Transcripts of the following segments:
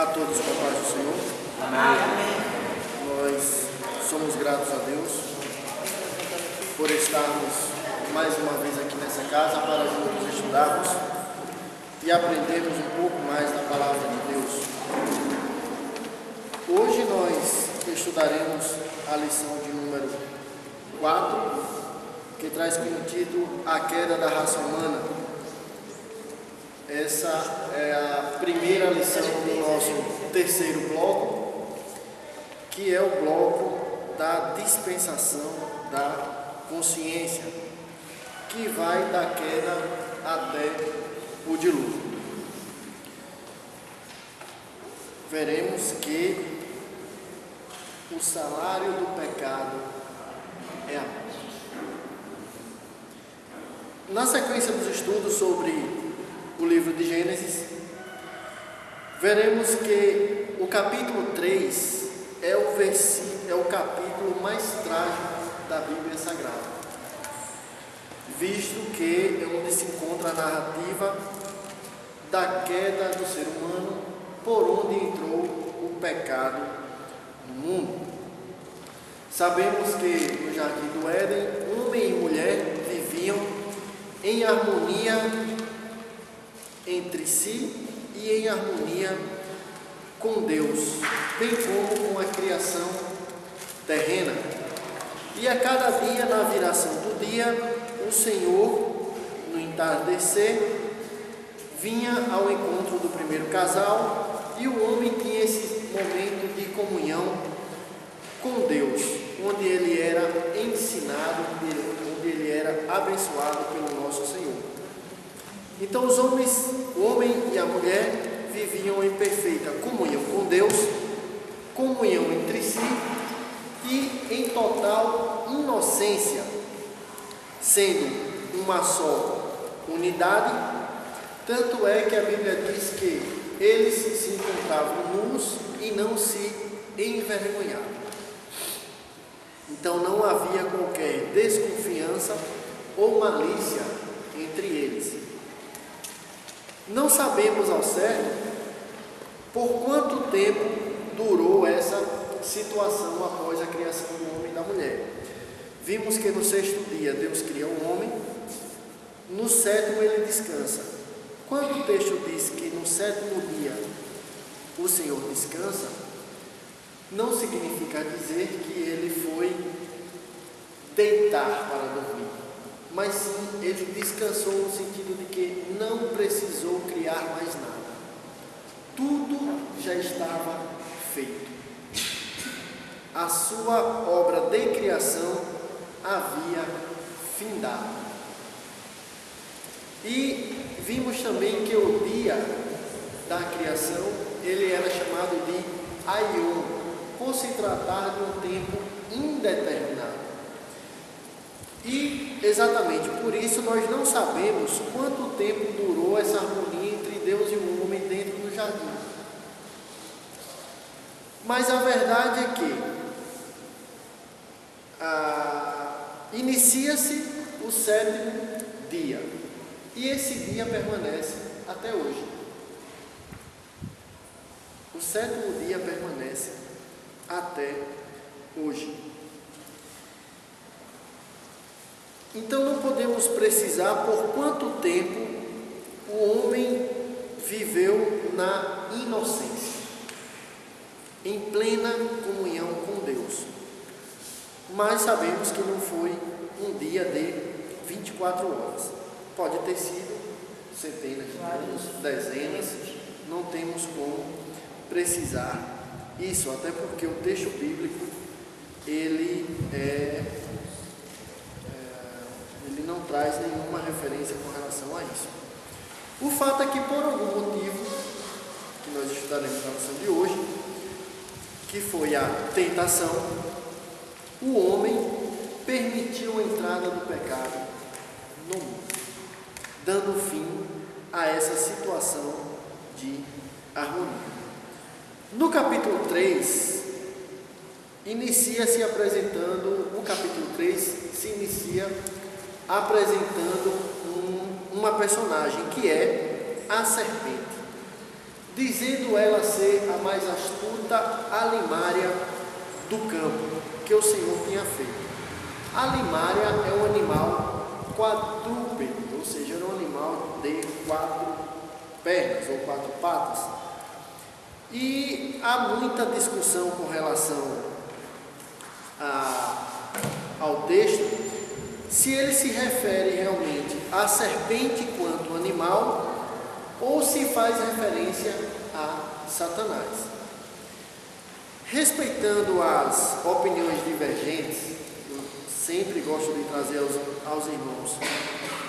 A todos com a paz do Senhor. Amém. Nós somos gratos a Deus por estarmos mais uma vez aqui nessa casa para juntos estudarmos e aprendermos um pouco mais da palavra de Deus. Hoje nós estudaremos a lição de número 4, que traz como título A Queda da Raça Humana. Essa é a primeira lição do nosso terceiro bloco, que é o bloco da dispensação da consciência, que vai da queda até o dilúvio. Veremos que o salário do pecado é a morte. Na sequência dos estudos sobre o livro de Gênesis, veremos que o capítulo 3 é o capítulo mais trágico da Bíblia Sagrada, visto que é onde se encontra a narrativa da queda do ser humano, por onde entrou o pecado no mundo. Sabemos que no Jardim do Éden, homem e mulher viviam em harmonia entre si e em harmonia com Deus, bem como com a criação terrena. E a cada dia, na viração do dia, o Senhor, no entardecer, vinha ao encontro do primeiro casal, e o homem tinha esse momento de comunhão com Deus, onde ele era ensinado, onde ele era abençoado pelo nosso Senhor. Então o homem e a mulher viviam em perfeita comunhão com Deus, comunhão entre si e em total inocência, sendo uma só unidade. Tanto é que a Bíblia diz que eles se encontravam nus e não se envergonhavam. Então não havia qualquer desconfiança ou malícia entre eles. Não sabemos ao certo por quanto tempo durou essa situação após a criação do homem e da mulher. Vimos que no sexto dia Deus cria o homem, no sétimo ele descansa. Quando o texto diz que no sétimo dia o Senhor descansa, não significa dizer que ele foi deitar para dormir, mas sim, ele descansou no sentido de que não precisou criar mais nada. Tudo já estava feito. A sua obra de criação havia findado. E vimos também que o dia da criação, ele era chamado de Aion, por se tratar de um tempo indeterminado. E exatamente por isso nós não sabemos quanto tempo durou essa harmonia entre Deus e o homem dentro do jardim. Mas a verdade é que inicia-se o sétimo dia, e esse dia permanece até hoje. O sétimo dia permanece até hoje. Então não podemos precisar por quanto tempo o homem viveu na inocência, em plena comunhão com Deus. Mas sabemos que não foi um dia de 24 horas. Pode ter sido centenas de anos, dezenas, não temos como precisar isso, até porque o texto bíblico, ele não traz nenhuma referência com relação a isso. O fato é que, por algum motivo, que nós estudaremos na lição de hoje, que foi a tentação, o homem permitiu a entrada do pecado no mundo, dando fim a essa situação de harmonia. No capítulo 3, o capítulo 3 se inicia apresentando uma personagem que é a serpente. dizendo ela ser a mais astuta alimária do campo que o Senhor tinha feito. A limária é um animal quadrúpede, ou seja, é um animal de 4 pernas ou 4 patas. E há muita discussão com relação ao texto, se ele se refere realmente à serpente quanto animal, ou se faz referência a Satanás. Respeitando as opiniões divergentes, eu sempre gosto de trazer aos irmãos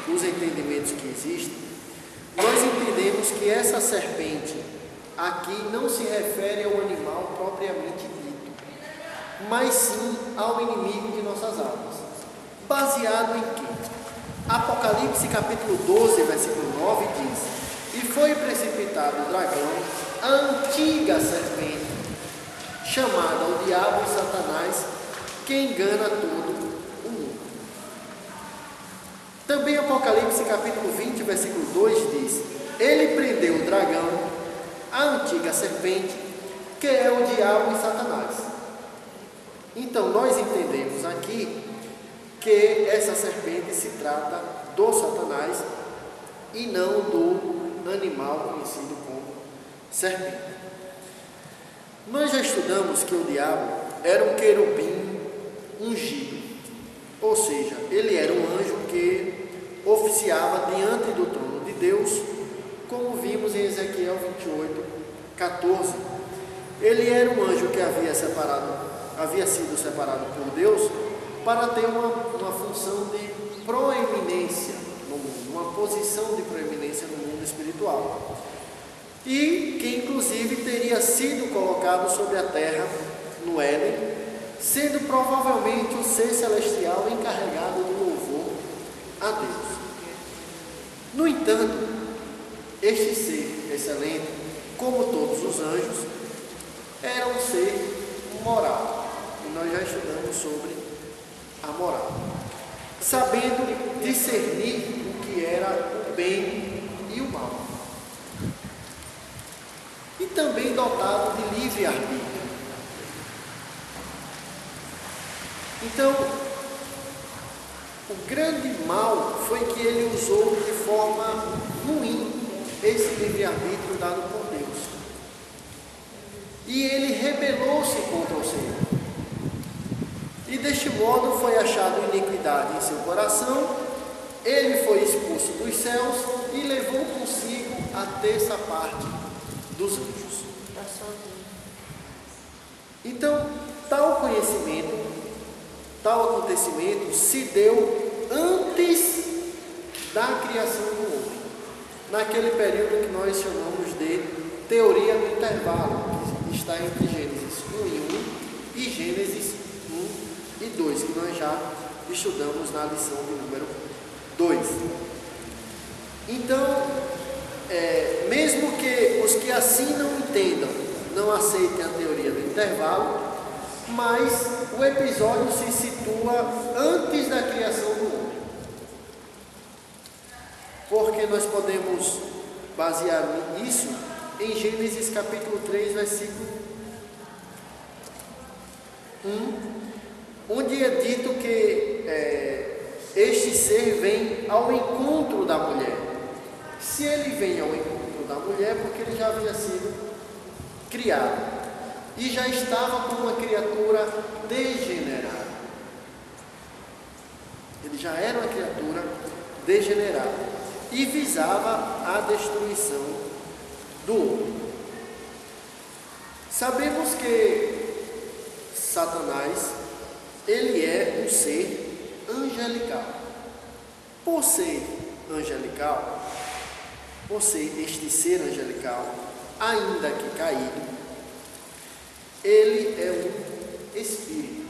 os entendimentos que existem. Nós entendemos que essa serpente aqui não se refere ao animal propriamente dito, mas sim ao inimigo de nossas almas. Baseado em quê? Apocalipse capítulo 12, versículo 9 diz: e foi precipitado o dragão, a antiga serpente, chamada o diabo e Satanás, que engana todo o mundo. Também Apocalipse capítulo 20, versículo 2 diz: ele prendeu o dragão, a antiga serpente, que é o diabo e Satanás. Então nós entendemos aqui que essa serpente se trata do Satanás e não do animal conhecido como serpente. Nós já estudamos que o diabo era um querubim ungido, ou seja, ele era um anjo que oficiava diante do trono de Deus, como vimos em Ezequiel 28, 14. Ele era um anjo que havia sido separado por Deus para ter uma função de proeminência no mundo, uma posição de proeminência no mundo espiritual, e que inclusive teria sido colocado sobre a terra no Éden, sendo provavelmente o ser celestial encarregado do louvor a Deus. No entanto, este ser excelente, como todos os anjos, era um ser moral, e nós já estudamos sobre a moral, sabendo discernir o que era o bem e o mal, e também dotado de livre-arbítrio. Então, o grande mal foi que ele usou de forma ruim esse livre-arbítrio dado por Deus, e ele rebelou-se contra o Senhor. E deste modo foi achado iniquidade em seu coração, ele foi expulso dos céus e levou consigo a terça parte dos anjos. Então, tal conhecimento, tal acontecimento se deu antes da criação do homem, naquele período que nós chamamos de teoria do intervalo, que está entre Gênesis 1 e 1 e Gênesis 1 e 2, que nós já estudamos na lição de número 2. Então, mesmo que os que assim não entendam, não aceitem a teoria do intervalo, mas o episódio se situa antes da criação do homem, porque nós podemos basear isso em Gênesis capítulo 3, versículo 1, onde é dito que este ser vem ao encontro da mulher. Se ele vem ao encontro da mulher, porque ele já havia sido criado e já estava como uma criatura degenerada. Ele já era uma criatura degenerada e visava a destruição do homem. Sabemos que Satanás, ele é um ser angelical. Por ser angelical, por ser este ser angelical, ainda que caído, ele é um espírito.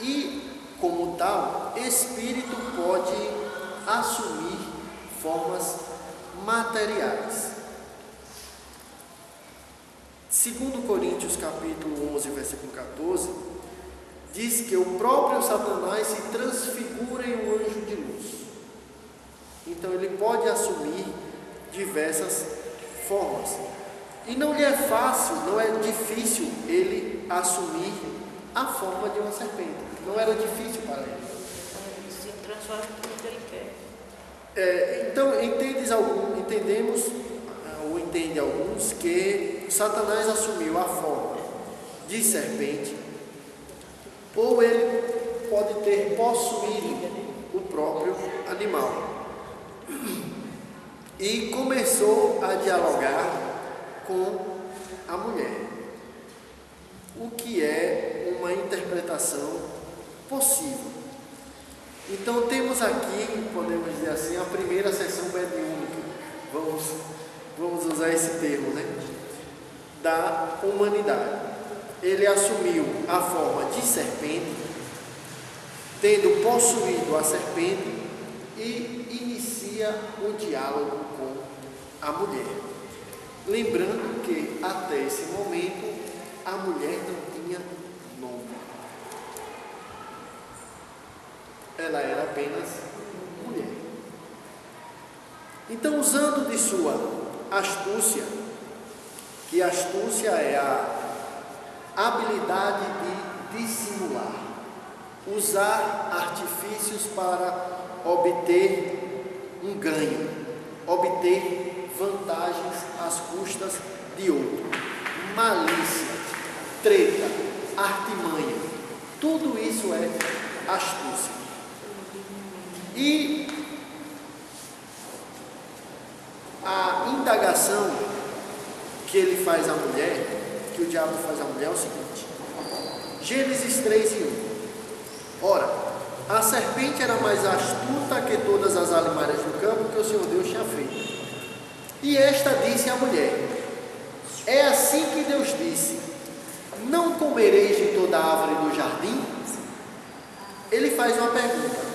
E, como tal, espírito pode assumir formas materiais. 2 Coríntios capítulo 11, versículo 14, diz que o próprio Satanás se transfigura em um anjo de luz. Então ele pode assumir diversas formas. E não lhe é fácil, não é difícil ele assumir a forma de uma serpente. Não era difícil para ele. Ele se transforma no que ele quer. Então, entendemos, ou entende alguns, que Satanás assumiu a forma de serpente, ou ele pode ter possuído o próprio animal. E começou a dialogar com a mulher, o que é uma interpretação possível. Então temos aqui, podemos dizer assim, a primeira sessão mediúnica, vamos usar esse termo, né? Da humanidade. Ele assumiu a forma de serpente, tendo possuído a serpente, e inicia o diálogo com a mulher. Lembrando que até esse momento a mulher não tinha nome. Ela era apenas mulher. Então, usando de sua astúcia, que astúcia é a habilidade de dissimular, usar artifícios para obter um ganho, obter vantagens às custas de outro, malícia, treta, artimanha, tudo isso é astúcia. E a indagação que ele faz à mulher, que o diabo faz à mulher, é o seguinte: Gênesis 3:1. Ora, a serpente era mais astuta que todas as alimárias do campo que o Senhor Deus tinha feito. E esta disse à mulher: é assim que Deus disse: não comereis de toda a árvore do jardim? Ele faz uma pergunta.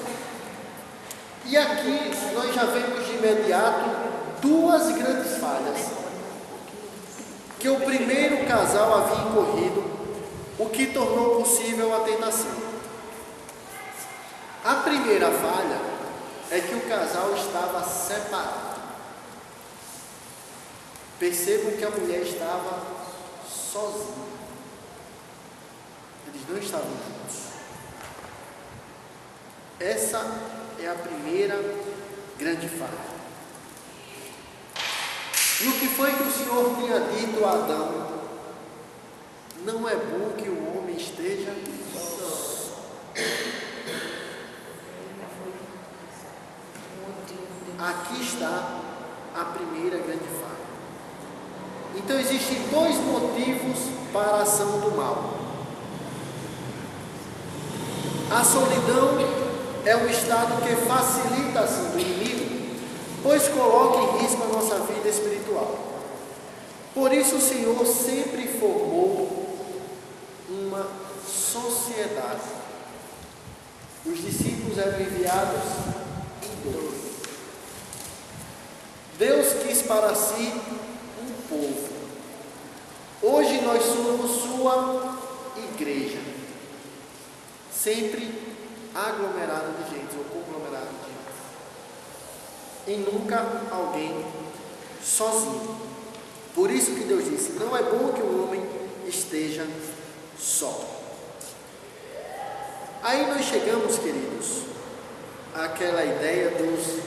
E aqui nós já vemos de imediato duas grandes falhas que o primeiro casal havia incorrido, o que tornou possível a tentação. A primeira falha é que o casal estava separado. Percebam que a mulher estava sozinha. Eles não estavam juntos. Essa é a primeira grande falha. E o que foi que o Senhor tinha dito a Adão? Não é bom que o homem esteja só. Aqui está a primeira grande falha. Então existem dois motivos para a ação do mal. A solidão é um estado que facilita a ação do inimigo, pois coloca em risco a nossa vida espiritual. Por isso o Senhor sempre formou uma sociedade. Os discípulos eram enviados em dois. Deus quis para si um povo. Hoje nós somos sua igreja, sempre aglomerado de gente, ou conglomerado de gente, e nunca alguém sozinho. Por isso que Deus disse: não é bom que o homem esteja só. Aí nós chegamos, queridos, àquela ideia dos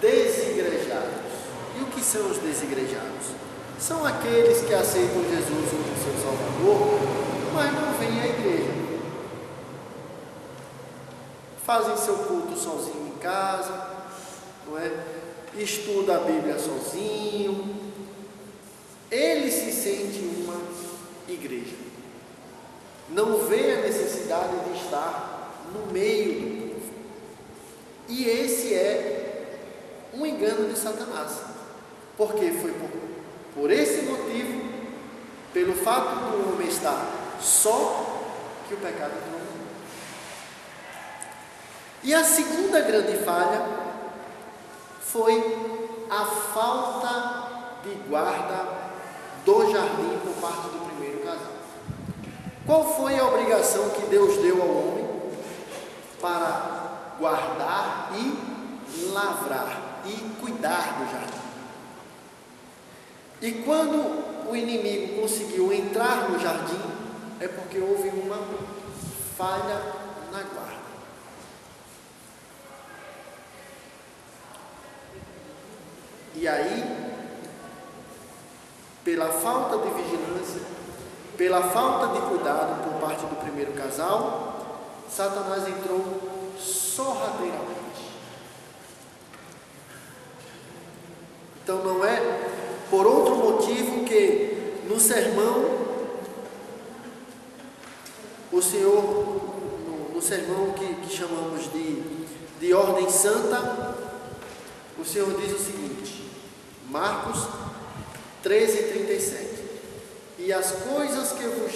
desigrejados. E o que são os desigrejados? São aqueles que aceitam Jesus como seu Salvador, mas não vêm à igreja. Fazem seu culto sozinho em casa, não é? Estuda a Bíblia sozinho. Ele se sente uma igreja. Não vê a necessidade de estar no meio do povo. E esse é um engano de Satanás, porque foi por esse motivo, pelo fato do homem estar só, que o pecado entrou no mundo. E a segunda grande falha foi a falta de guarda do jardim por parte do primeiro casal. Qual foi a obrigação que Deus deu ao homem? Para guardar e lavrar e cuidar do jardim. E quando o inimigo conseguiu entrar no jardim, é porque houve uma falha na guarda. E aí, pela falta de vigilância, pela falta de cuidado por parte do primeiro casal, Satanás entrou sorrateiramente. Então não é por outro motivo que no sermão, o Senhor, no sermão que chamamos de ordem santa, o Senhor diz o seguinte, Marcos 13:37, e as coisas que eu vos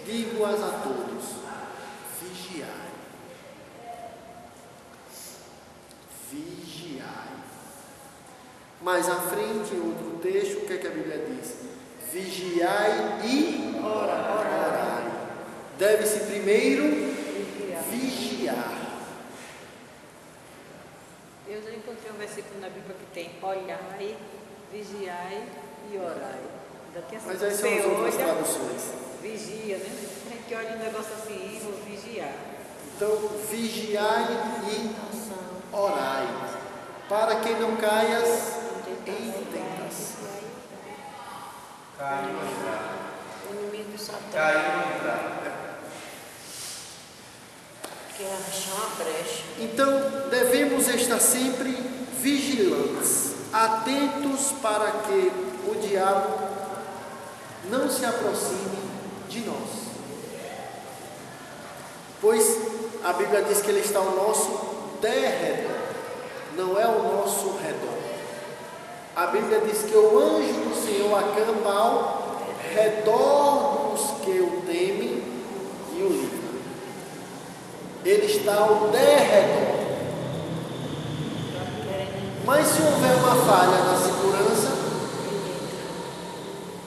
digo-as a todos, vigiai. Vigiai. Mais à frente, em outro texto, o que é que a Bíblia diz? Vigiai e orai. Deve-se primeiro vigiar. Eu já encontrei um versículo na Bíblia que tem olhai, vigiai e orai. Mas aí são as outras traduções. Vigia, né? A gente olha um negócio assim, vou vigiar. Então, vigiai e orai, para que não caias em tentação. O inimigo Satã quer achar uma brecha. Então, devemos estar sempre vigilantes, atentos para que o diabo não se aproxime de nós. Pois a Bíblia diz que ele está ao nosso derredor, não é ao nosso redor. A Bíblia diz que o anjo do Senhor acampa ao redor dos que o temem e o livram. Ele está ao derredor. Mas se houver uma falha na segurança,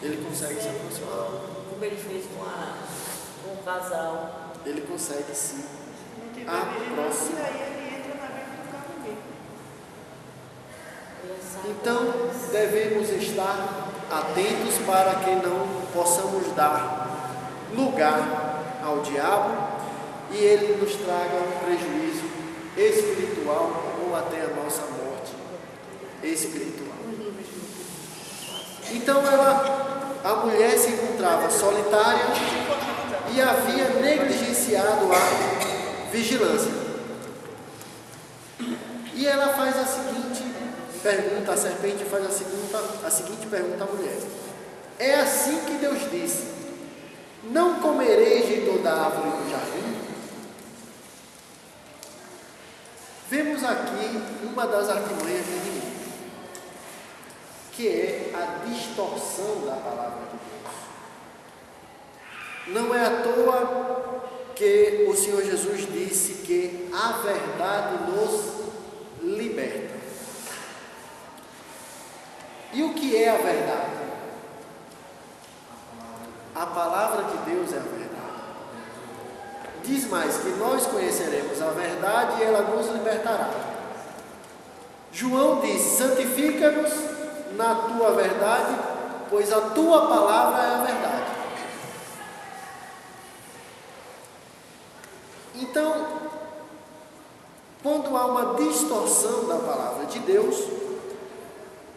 ele consegue se aproximar. Como ele fez com o casal. Ele consegue se aproximar. Ele entra na beira do carro dele. Então, devemos estar atentos para que não possamos dar lugar ao diabo e ele nos traga um prejuízo espiritual ou até a nossa morte espiritual. Então, a mulher se encontrava solitária e havia negligenciado a vigilância. E ela faz a seguinte pergunta, a serpente faz a seguinte pergunta à mulher: é assim que Deus disse: não comereis de toda a árvore do jardim? Vemos aqui uma das artimanhas do inimigo, que é a distorção da palavra de Deus. Não é à toa que o Senhor Jesus disse que a verdade nos liberta. E o que é a verdade? A palavra de Deus é a verdade. Diz mais que nós conheceremos a verdade e ela nos libertará. João diz: santifica-nos na tua verdade, pois a tua palavra é a verdade. Então, quando há uma distorção da palavra de Deus,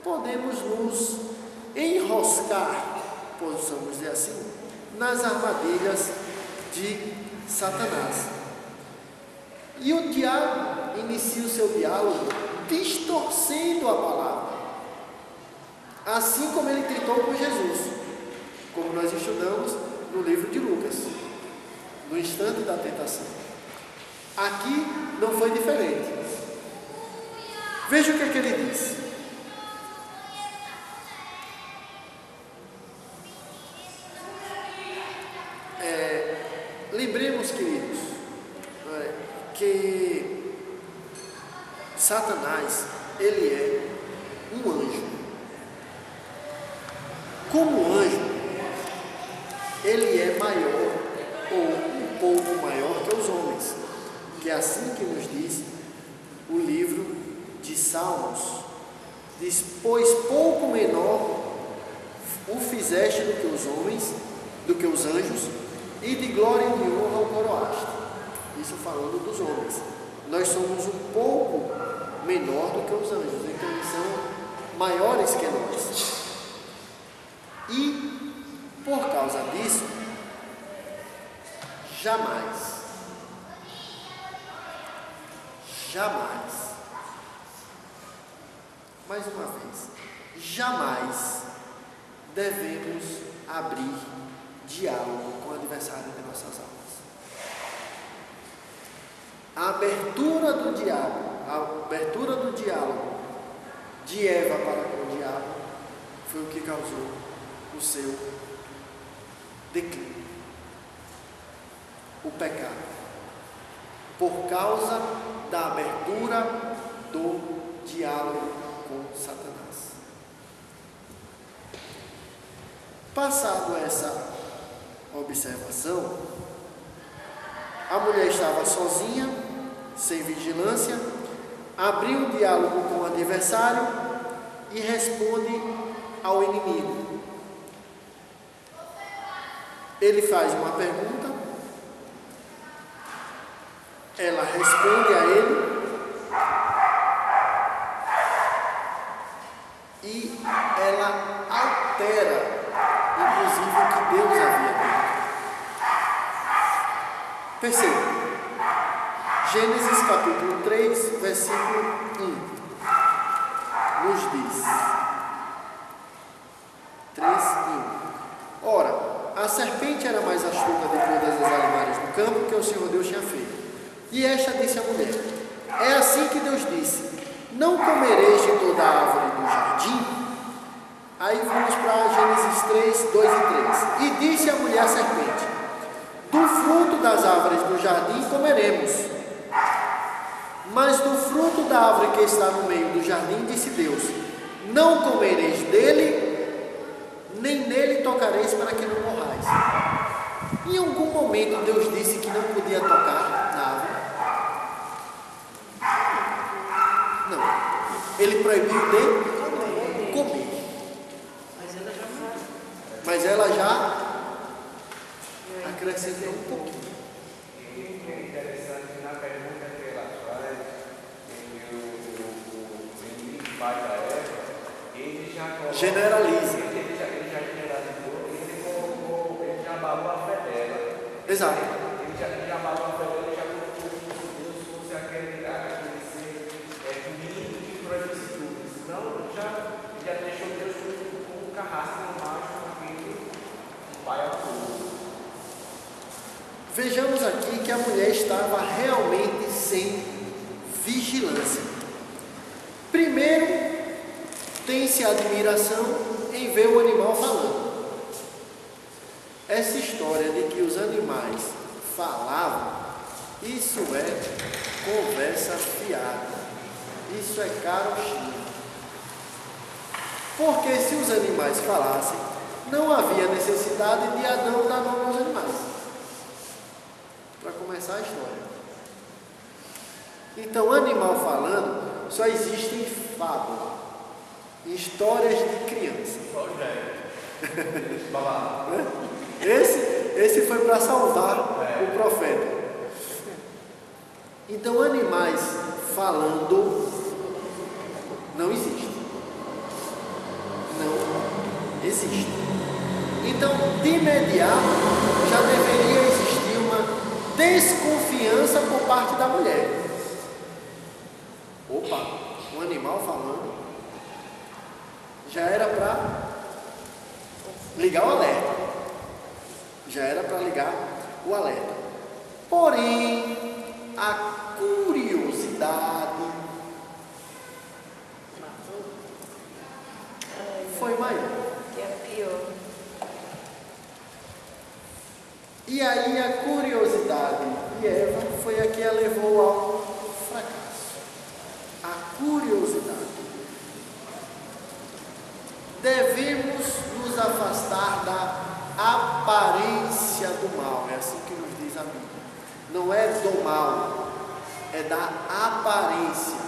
podemos nos enroscar, possamos dizer assim, nas armadilhas de Satanás. E o diabo inicia o seu diálogo distorcendo a palavra, assim como ele tentou com Jesus, como nós estudamos no livro de Lucas, no instante da tentação. Aqui não foi diferente. Veja o que é que ele diz. Lembremos, queridos, que Satanás, ele é um anjo. Como anjo, ele é maior ou um pouco maior que os homens, que é assim que nos diz o livro de Salmos. Diz: pois pouco menor o fizeste do que os homens, do que os anjos, e de glória e de honra o coroaste. Isso falando dos homens. Nós somos um pouco menor do que os anjos, então eles são maiores que nós. E, por causa disso, jamais, mais uma vez, jamais devemos abrir diálogo com o adversário de nossas almas. A abertura do diálogo de Eva para com o diabo foi o que causou o seu declínio, o pecado, por causa da abertura do diálogo com Satanás. Passado essa observação, a mulher estava sozinha, sem vigilância, abriu um diálogo com o adversário e responde ao inimigo. Ele faz uma pergunta, ela responde a ele e ela altera, inclusive, o que Deus havia dito. Perceba, Gênesis capítulo 3, versículo 1, nos diz, 3:1. Ora, a serpente era mais astuta de todas as animais do campo que o Senhor Deus tinha feito. E esta disse à mulher: é assim que Deus disse: não comereis de toda a árvore do jardim? Aí vamos para Gênesis 3, 2 e 3. E disse a mulher à serpente: do fruto das árvores do jardim comeremos, mas do fruto da árvore que está no meio do jardim, disse Deus: não comereis dele, nem nele tocareis, para que não morrais. Em algum momento Deus disse que não podia tocar na árvore? Não. Ele proibiu de comer. Mas ela já acrescentou um pouquinho. É interessante na pergunta que ela faz, que o inimigo faz a Eva, ele já coloca, Generaliza. Ele já generalizou, ele já abalou a fé dela. Exato. Ele já abalou a fé dela, ele já colocou como se Deus fosse aquele ser ruim que proíbe tudo. Senão já deixou Deus com um carrasco no macho, aquele pai ao tudo. Vejamos aqui que a mulher estava realmente sem vigilância. Primeiro, tem-se admiração em ver o animal falando. Essa história de que os animais falavam, isso é conversa fiada. Isso é carochinha. Porque se os animais falassem, não havia necessidade de Adão dar nome aos animais. Para começar a história. Então, animal falando, só existe em fábula, em histórias de criança. Esse foi para salvar o profeta. Então, animais falando não existe. Não existe. Então, de imediato, já deveria existir uma desconfiança por parte da mulher. Opa, um animal falando. Já era para ligar o alerta. Já era para ligar o alerta. Porém, a curiosidade foi maior. Que é pior. E aí a curiosidade de Eva foi a que a levou ao fracasso. A curiosidade. Devemos nos afastar da aparência do mal. É assim que nos diz a Bíblia. Não é do mal, é da aparência.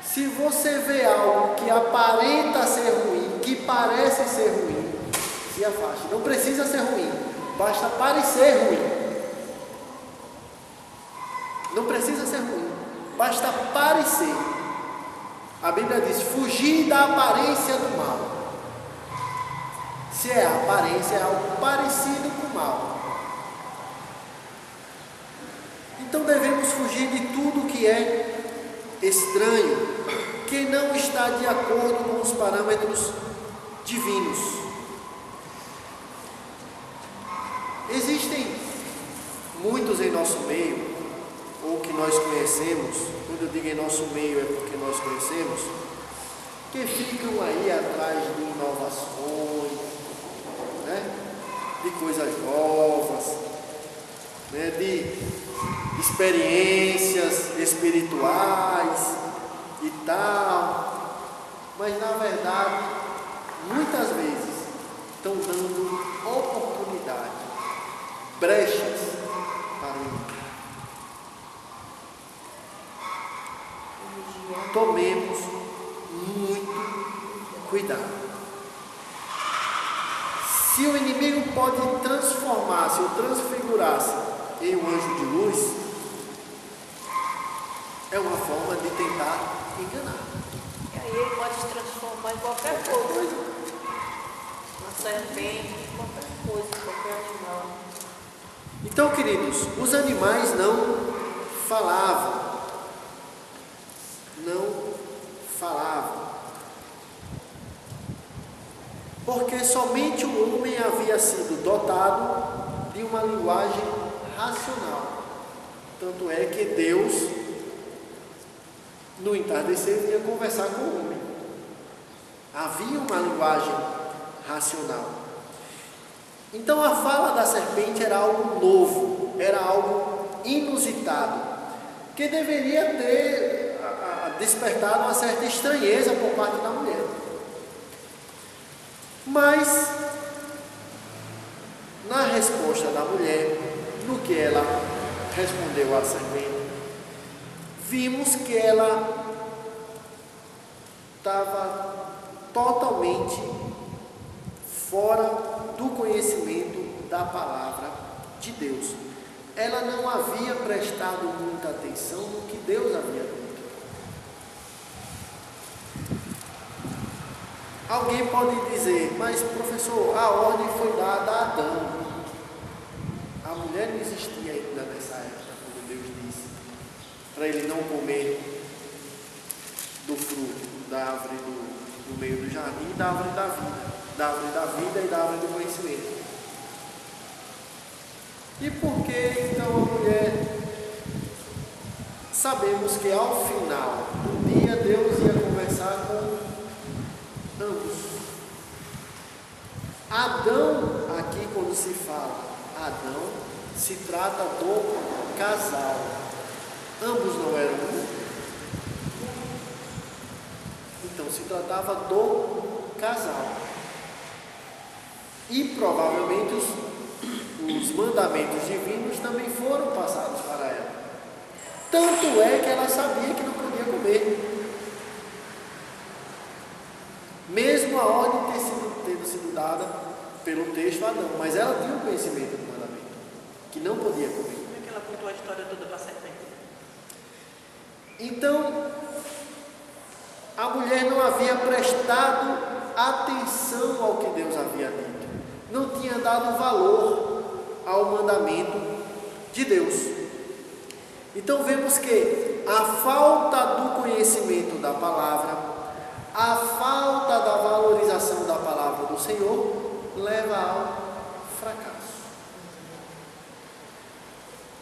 Se você vê algo que aparenta ser ruim, que parece ser ruim, se afaste. Não precisa ser ruim, basta parecer ruim. Não precisa ser ruim, basta parecer. A Bíblia diz: fugir da aparência do mal. Se é a aparência, é algo parecido com o mal. Então devemos fugir de tudo que é estranho, que não está de acordo com os parâmetros divinos. Existem muitos em nosso meio, ou que nós conhecemos, quando eu digo em nosso meio é porque nós conhecemos, que ficam aí atrás de inovações, né? De coisas novas, né? De experiências espirituais e tal, mas na verdade, muitas vezes, estão dando oportunidade, brechas para o inimigo. Tomemos muito cuidado. Se o inimigo pode transformar-se ou transfigurar-se em um anjo de luz, é uma forma de tentar enganar. E aí ele pode se transformar em qualquer coisa. Uma serpente, qualquer coisa, qualquer animal. Então, queridos, os animais não falavam. Porque somente o homem havia sido dotado de uma linguagem racional. Tanto é que Deus, no entardecer, ia conversar com o homem. Havia uma linguagem racional. Então a fala da serpente era algo novo, era algo inusitado, que deveria ter despertado uma certa estranheza por parte da mulher. Mas, na resposta da mulher, no que ela respondeu à serpente, vimos que ela estava totalmente fora do conhecimento da palavra de Deus. Ela não havia prestado muita atenção no que Deus havia dito. Alguém pode dizer: mas professor, a ordem foi dada a Adão. A mulher não existia ainda nessa época, quando Deus disse para ele não comer do fruto da árvore do meio do jardim, da árvore da vida e da árvore do conhecimento. E por que então a mulher? Sabemos que ao final do dia Deus ia conversar com ambos. Adão, aqui quando se fala Adão, se trata do casal. Ambos não eram um. Então se tratava do casal. E provavelmente os mandamentos divinos também foram passados para ela. Tanto é que ela sabia que não podia comer. Mesmo a ordem tendo sido dada pelo texto a Adão, mas ela tinha o conhecimento do mandamento, que não podia comer. Como é que ela contou a história toda para a serpente? Então, a mulher não havia prestado atenção ao que Deus havia dito, não tinha dado valor ao mandamento de Deus. Então vemos que a falta do conhecimento da palavra, a falta da valorização da palavra do Senhor leva ao fracasso.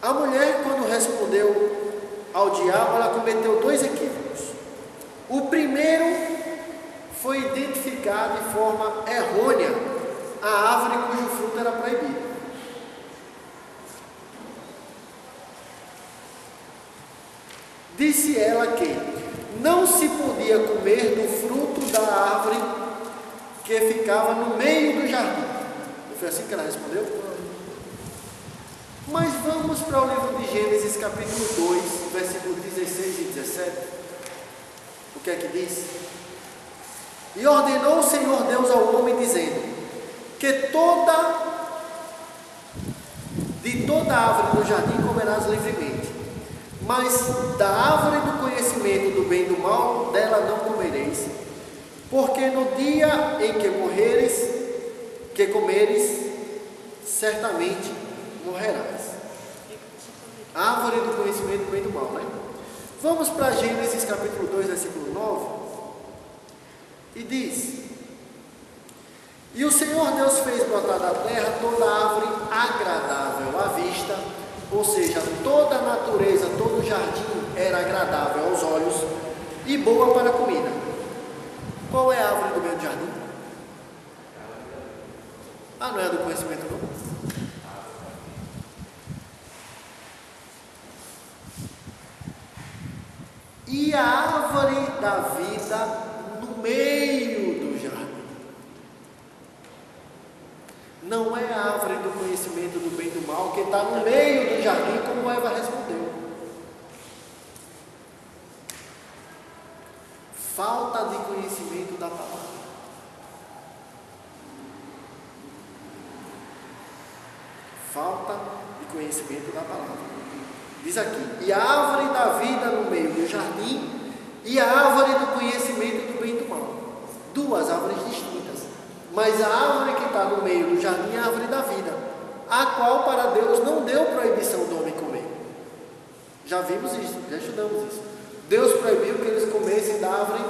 A mulher, quando respondeu ao diabo, ela cometeu 2 equívocos. O primeiro foi identificar de forma errônea a árvore cujo fruto era proibido. Disse ela que não se podia comer do fruto da árvore que ficava no meio do jardim. Não foi assim que ela respondeu? Mas vamos para o livro de Gênesis, capítulo 2, versículos 16 e 17. O que é que diz? E ordenou o Senhor Deus ao homem, dizendo: que de toda árvore do jardim comerás livremente, mas da árvore do conhecimento do bem e do mal, dela não comereis, porque no dia em que comeres, certamente morrerás. Árvore do conhecimento do bem e do mal, né? Vamos para Gênesis capítulo 2, versículo 9, e diz: e o Senhor Deus fez brotar da terra toda árvore agradável à vista, ou seja, toda a natureza, todo o jardim era agradável aos olhos e boa para a comida. Qual é a árvore do meio do jardim? Não é a do conhecimento não? E a árvore da vida no meio do jardim. Não é a árvore do conhecimento do bem e do mal que está no meio do jardim, como Eva respondeu. Falta de conhecimento da palavra. Falta de conhecimento da palavra. Diz aqui: e a árvore da vida no meio do jardim, e a árvore do conhecimento do bem e do mal. Duas árvores distintas. Mas a árvore que está no meio do jardim é a árvore da vida, a qual para Deus não deu proibição do homem comer. Já vimos isso, já estudamos isso. Deus proibiu que eles comessem da árvore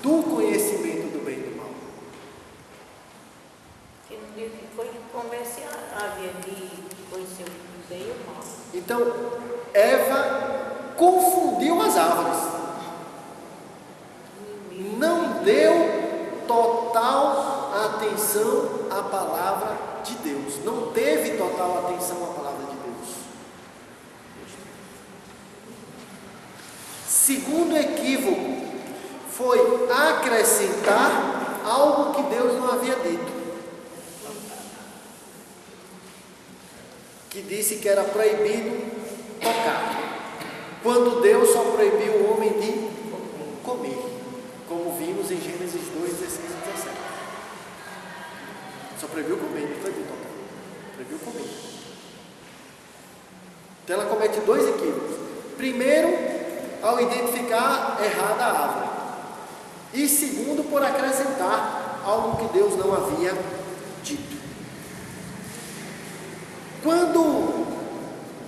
do conhecimento do bem e do mal. Que no dia que foi começar, havia de conhecer o bem e o mal. Então, Eva confundiu as árvores. Não deu total atenção à palavra de Deus. Não teve total atenção à palavra de Deus. Segundo equívoco foi acrescentar algo que Deus não havia dito. Que disse que era proibido tocar, quando Deus só proibiu o homem de comer, como vimos em Gênesis 2, 16 e 17. Só proibiu comer, não proibiu tocar, proibiu comer. Então ela comete dois equívocos. Primeiro, ao identificar errada a árvore, e segundo, por acrescentar algo que Deus não havia dito. Quando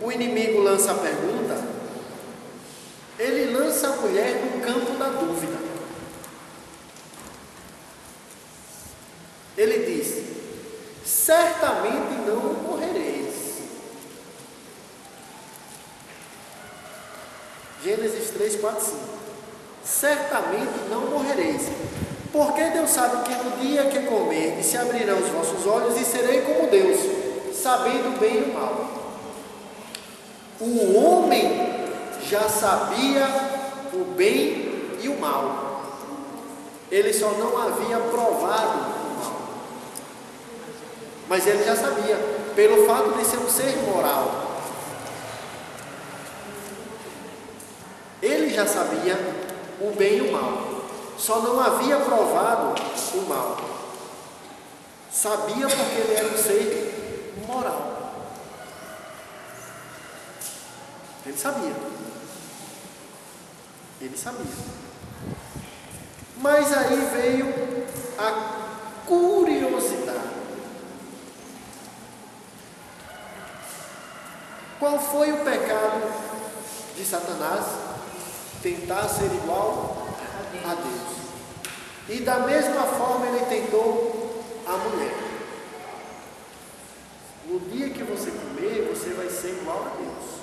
o inimigo lança a pergunta, ele lança a mulher no campo da dúvida. Ele diz: certamente não morrereis. Gênesis 3, 4, 5. Certamente não morrereis, porque Deus sabe que no dia que comerdes se abrirão os vossos olhos e serei como Deus, sabendo o bem e o mal. O homem já sabia o bem e o mal. Ele só não havia provado o mal. Mas ele já sabia, pelo fato de ser um ser moral. Ele já sabia o bem e o mal. Só não havia provado o mal. Sabia porque ele era um ser moral. Ele sabia. Ele sabia. Mas aí veio a curiosidade. Qual foi o pecado de Satanás? Tentar ser igual a Deus. E da mesma forma ele tentou a mulher. No dia que você comer, você vai ser igual a Deus.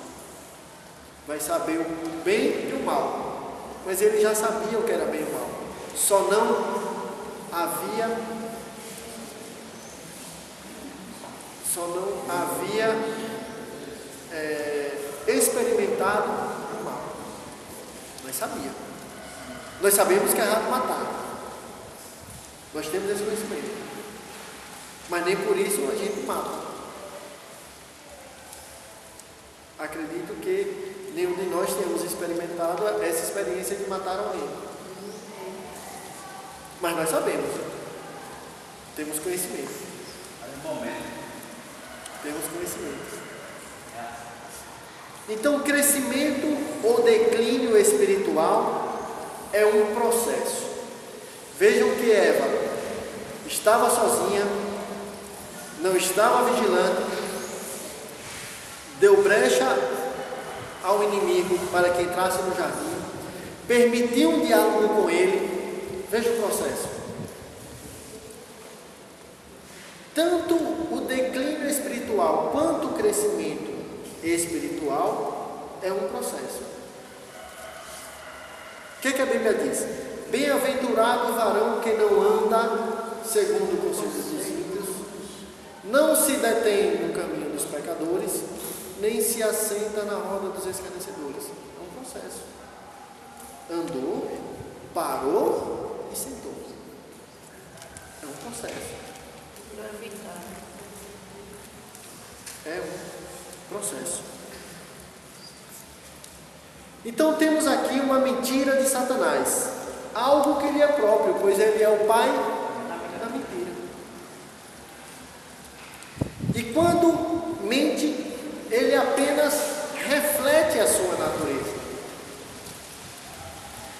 Vai saber o bem e o mal. Mas ele já sabia o que era bem e o mal. Só não havia experimentado o mal. Nós sabíamos. Nós sabemos que é errado matar. Nós temos esse conhecimento. Mas nem por isso a gente mata. Acredito que nenhum de nós temos experimentado essa experiência de matar alguém. Mas nós sabemos. Temos conhecimento. Temos conhecimento. Então, crescimento ou declínio espiritual é um processo. Vejam que Eva estava sozinha, não estava vigilante, deu brecha ao inimigo para que entrasse no jardim, permitiu um diálogo com ele. Veja o processo. Tanto o declínio espiritual quanto o crescimento espiritual é um processo. O que a Bíblia diz? Bem-aventurado o varão que não anda segundo o conselho dos ímpios, não se detém no caminho dos pecadores, nem se assenta na roda dos escarnecedores. É um processo. Andou, parou e sentou. É um processo. É um processo. Então temos aqui uma mentira de Satanás, algo que lhe é próprio, pois ele é o pai da mentira. E quando mente, ele apenas reflete a sua natureza.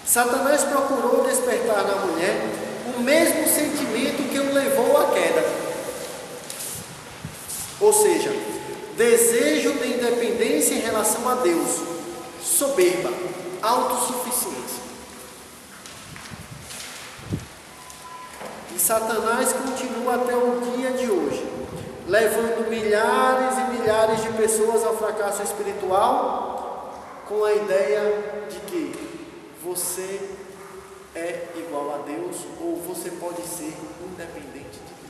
Satanás procurou despertar na mulher o mesmo sentimento que o levou à queda, ou seja, desejo de independência em relação a Deus, soberba, autossuficiência. E Satanás continua até o dia de hoje, levando milhares e milhares de pessoas ao fracasso espiritual, com a ideia de que você é igual a Deus, ou você pode ser independente de Deus.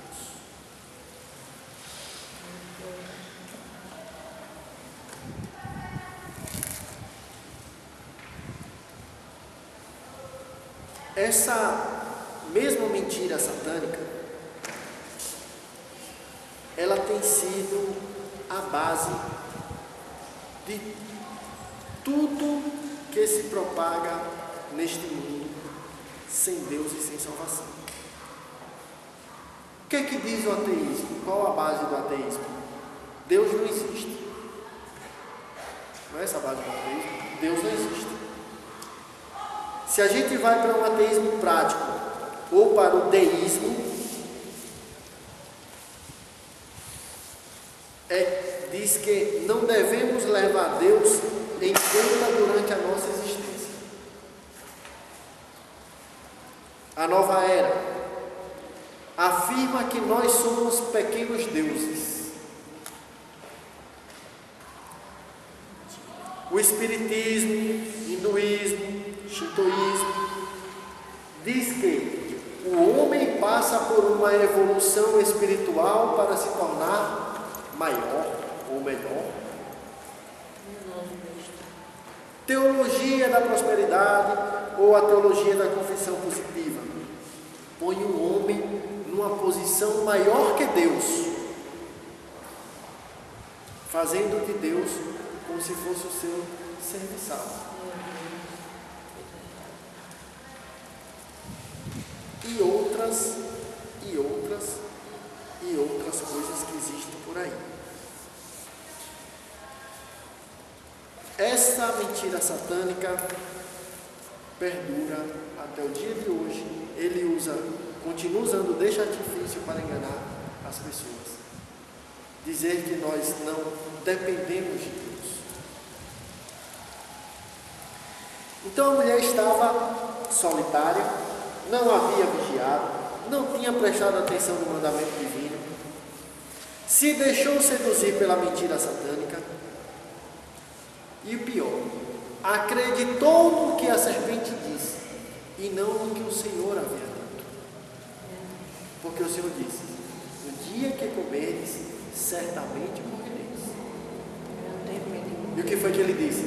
Essa mesma mentira satânica, ela tem sido a base de tudo que se propaga neste mundo sem Deus e sem salvação. O que é que diz o ateísmo? Qual a base do ateísmo? Deus não existe. Não é essa a base do ateísmo? Deus não existe. Se a gente vai para um ateísmo prático ou para o deísmo, diz que não devemos levar Deus em conta durante a nossa existência. A nova era afirma que nós somos pequenos deuses. O espiritismo, hinduísmo, shintoísmo diz que o homem passa por uma evolução espiritual para se tornar maior ou melhor. Teologia da prosperidade ou a teologia da confissão positiva põe o homem numa posição maior que Deus, fazendo de Deus como se fosse o seu serviçal. E outras coisas que existem por aí. Essa mentira satânica perdura até o dia de hoje. Ele continua usando deste artifício para enganar as pessoas. Dizer que nós não dependemos de Deus. Então a mulher estava solitária, não havia vigiado, não tinha prestado atenção no mandamento divino, se deixou seduzir pela mentira satânica e o pior, acreditou no que a serpente disse e não no que o Senhor havia dito. Porque o Senhor disse: no dia que comerdes, certamente morrereis. E o que foi que ele disse?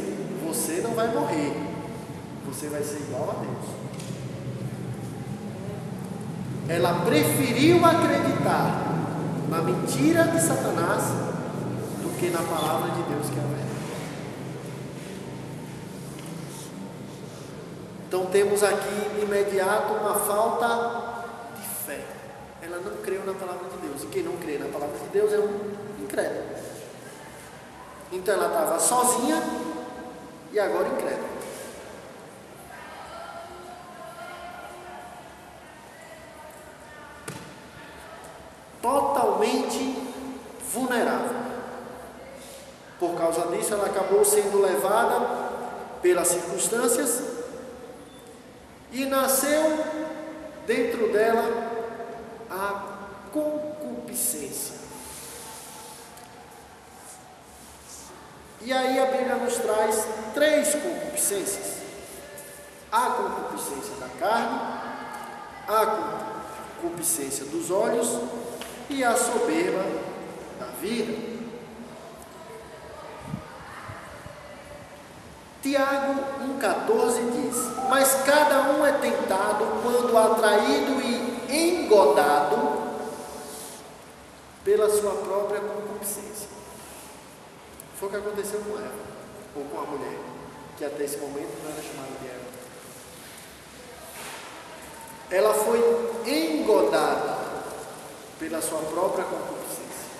Você não vai morrer, você vai ser igual a Deus. Ela preferiu acreditar na mentira de Satanás do que na palavra de Deus, que é a verdade. Então temos aqui imediato uma falta de fé. ela não creu na palavra de Deus. E quem não crê na palavra de Deus é um incrédulo. Então ela estava sozinha e agora incrédula. Totalmente vulnerável. Por causa disso, ela acabou sendo levada pelas circunstâncias e nasceu dentro dela a concupiscência. E aí a Bíblia nos traz 3 concupiscências: a concupiscência da carne, a concupiscência dos olhos e a soberba da vida. Tiago 1,14 diz: mas cada um é tentado quando atraído e engodado pela sua própria concupiscência. Foi o que aconteceu com Eva, ou com a mulher, que até esse momento não era chamada de Eva. Ela foi engodada pela sua própria concupiscência.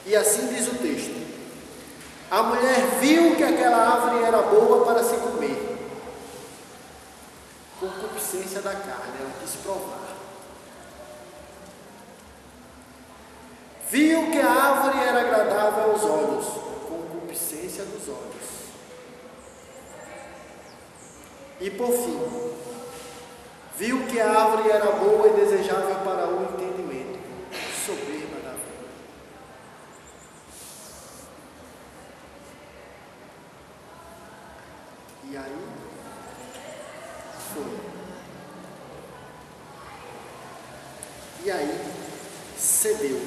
E assim diz o texto: a mulher viu que aquela árvore era boa para se comer. Concupiscência da carne, ela quis provar. Viu que a árvore era agradável aos olhos. Concupiscência dos olhos. E por fim, viu que a árvore era boa e desejável para o entendimento. Soberba da vida. E aí foi. E aí cedeu.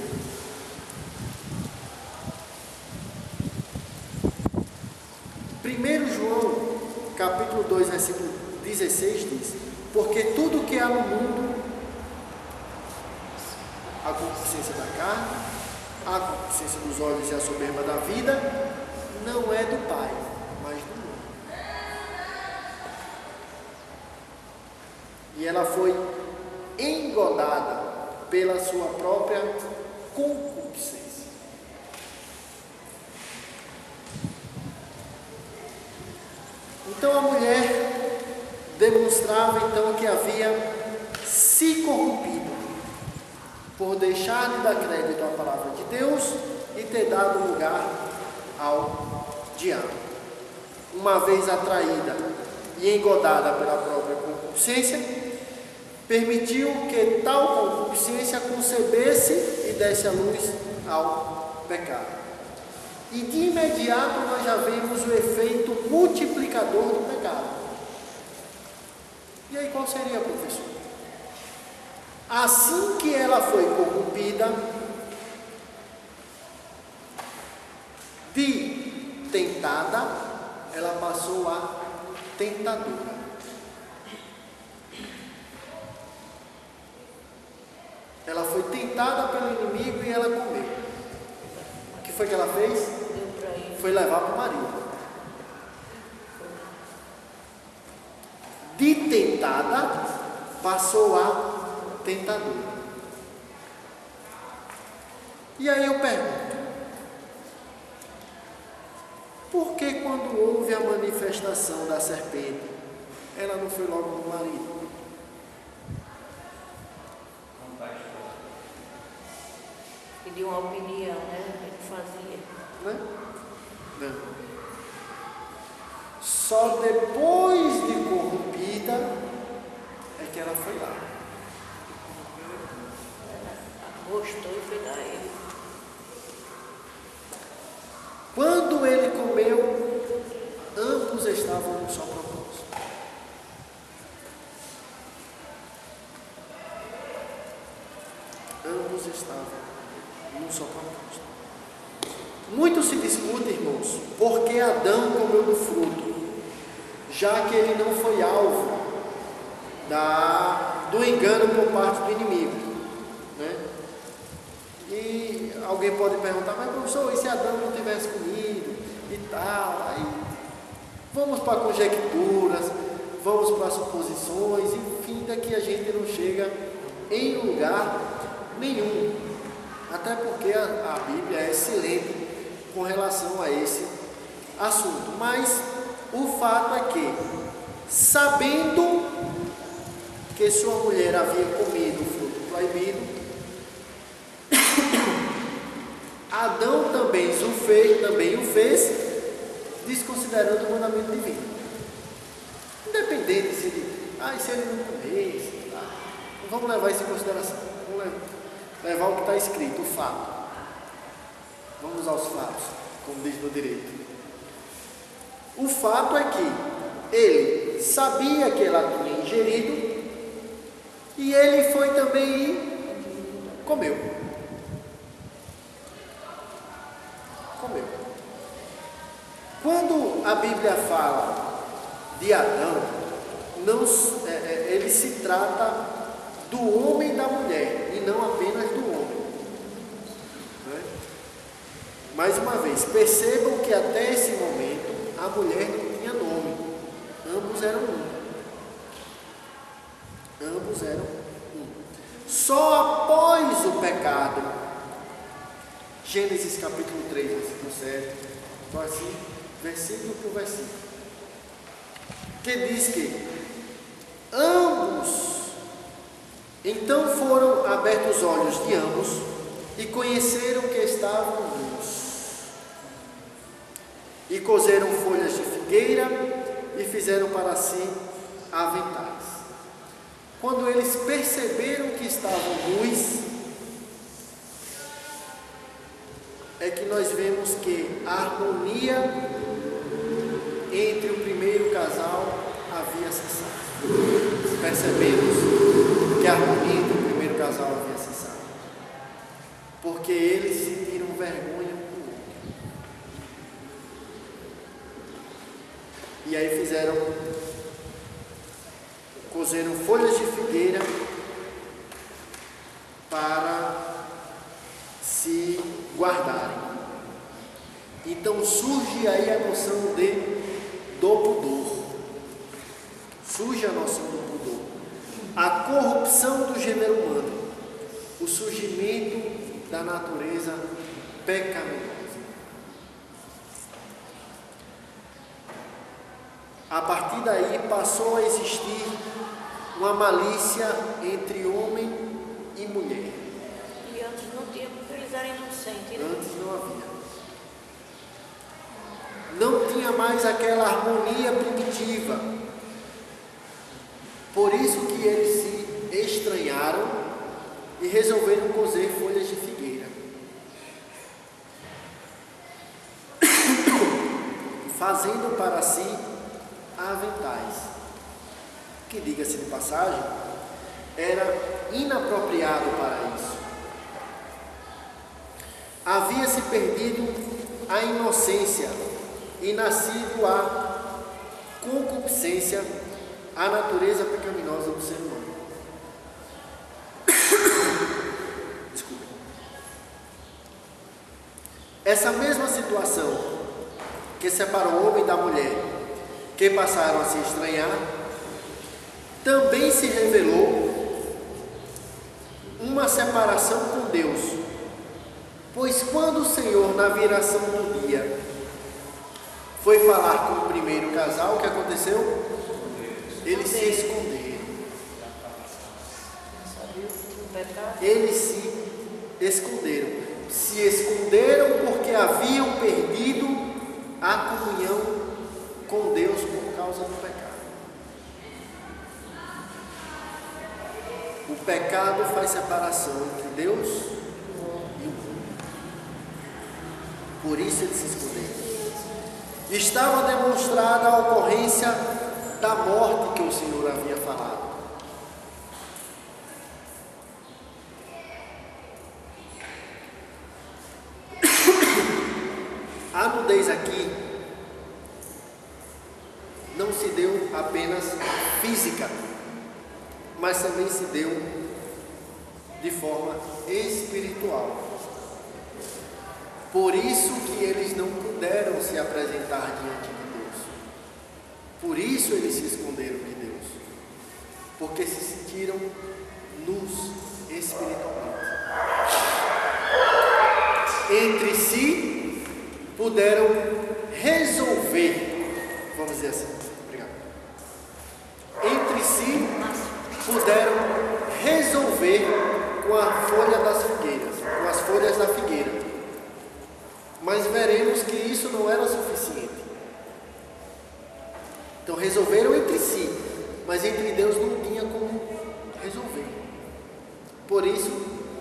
1 João, capítulo 2, versículo 16 diz: porque tudo que há no mundo, a concupiscência da carne, a concupiscência dos olhos e a soberba da vida, não é do Pai, mas do mundo. E ela foi engodada pela sua própria concupiscência. Então a mulher demonstrava então que havia se corrompido por deixar de dar crédito à palavra de Deus e ter dado lugar ao diabo. Uma vez atraída e engodada pela própria concupiscência, permitiu que tal concupiscência concebesse e desse a luz ao pecado. E de imediato nós já vemos o efeito multiplicador do pecado. E aí qual seria, professor? Assim que ela foi corrompida, de tentada, ela passou a tentadora. Ela foi tentada pelo inimigo e ela comeu. O que foi que ela fez? Foi levar para o marido. De tentada, passou a tentadora. E aí eu pergunto: por que quando houve a manifestação da serpente, ela não foi logo no marido? Pediu uma opinião, né? Ele fazia. Né? Não. Só depois de corrompida é que ela foi lá. Gostou e foi dar ele. Quando ele comeu, ambos estavam no só propósito. Ambos estavam num só propósito. Muito se discute, irmãos, por que Adão comeu do fruto, já que ele não foi alvo do engano por parte do inimigo, né? E alguém pode perguntar: mas professor, e se Adão não tivesse comido e tal? Aí vamos para conjecturas, vamos para suposições, enfim, daqui a gente não chega em lugar nenhum. Até porque a Bíblia é silente com relação a esse assunto. Mas o fato é que, sabendo que sua mulher havia comido o fruto proibido, Adão também o fez, desconsiderando o mandamento divino. Independente se ele não comesse, tá? Vamos levar isso em consideração. Vamos levar o que está escrito, o fato. Vamos aos fatos, como diz no direito. O fato é que ele sabia que ela tinha ingerido e ele foi também e comeu. Quando a Bíblia fala de Adão, ele se trata do homem e da mulher, e não apenas do homem. Né? Mais uma vez, percebam que até esse momento a mulher não tinha nome, ambos eram um. Só após o pecado, Gênesis capítulo 3, versículo 7, então assim, versículo por versículo, que diz que ambos, então foram abertos os olhos de ambos e conheceram que estavam nus, e coseram folhas de figueira e fizeram para si aventais. Quando eles perceberam que estavam nus, é que nós vemos que a harmonia entre o primeiro casal havia cessado. Percebemos que a harmonia entre o primeiro casal havia cessado, porque eles sentiram vergonha um do outro. E aí cozeram folhas de figueira para se guardarem. Então surge aí a noção do pudor. Surge a noção do pudor. A corrupção do gênero humano. O surgimento da natureza pecaminosa. A partir daí passou a existir uma malícia entre homem e mulher. E antes não tinha, porque eles eram inocentes. Né? Antes não havia. Não tinha mais aquela harmonia primitiva. Por isso que eles se estranharam e resolveram cozer folhas de figueira, fazendo para si aventais, que, diga-se de passagem, era inapropriado para isso. Havia-se perdido a inocência e nascido a concupiscência, a natureza pecaminosa do ser humano. Desculpe. Essa mesma situação que separou o homem da mulher, que passaram a se estranhar, também se revelou uma separação com Deus. Pois quando o Senhor, na viração do dia, foi falar com o primeiro casal, o que aconteceu? Eles se esconderam. Eles se esconderam. Se esconderam porque haviam perdido a comunhão com Deus por causa do pecado. O pecado faz separação entre Deus e o mundo. Por isso eles se esconderam. Estava demonstrada a ocorrência da morte que o Senhor havia falado. A nudez aqui não se deu apenas física, mas também se deu de forma espiritual. Por isso que eles não puderam se apresentar diante de Deus. Por isso eles se esconderam de Deus, porque se sentiram nus espiritualmente. Entre si puderam resolver, vamos dizer assim, obrigado. Entre si puderam resolver com a folha das figueiras, com as folhas da figueira. Mas veremos que isso não era suficiente. Então resolveram entre si, mas entre Deus não tinha como resolver. Por isso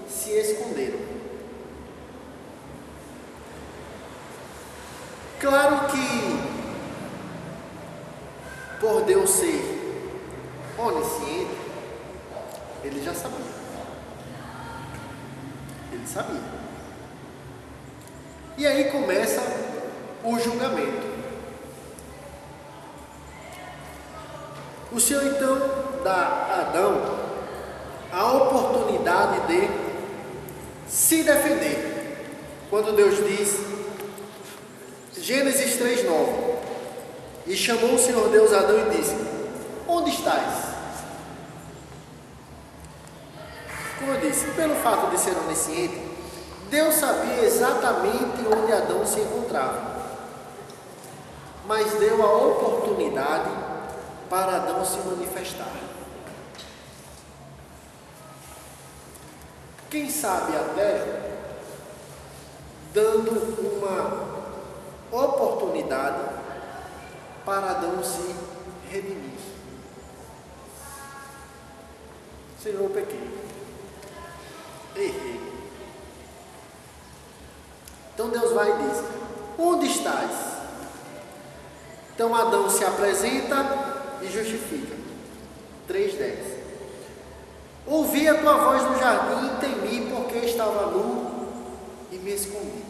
se esconderam. Claro que por Deus ser onisciente, ele já sabia. Ele sabia. E aí começa o julgamento. O Senhor então dá a Adão a oportunidade de se defender. Quando Deus diz, Gênesis 3:9, e chamou o Senhor Deus a Adão e disse: onde estás? Como eu disse, pelo fato de ser onisciente, Deus sabia exatamente onde Adão se encontrava, mas deu a oportunidade para Adão se manifestar. Quem sabe até dando uma oportunidade para Adão se redimir. Senhor, eu pequei, errei. Então Deus vai e diz: onde estás? Então Adão se apresenta e justifica. 3:10. Ouvi a tua voz no jardim e temi, porque estava nu e me escondi.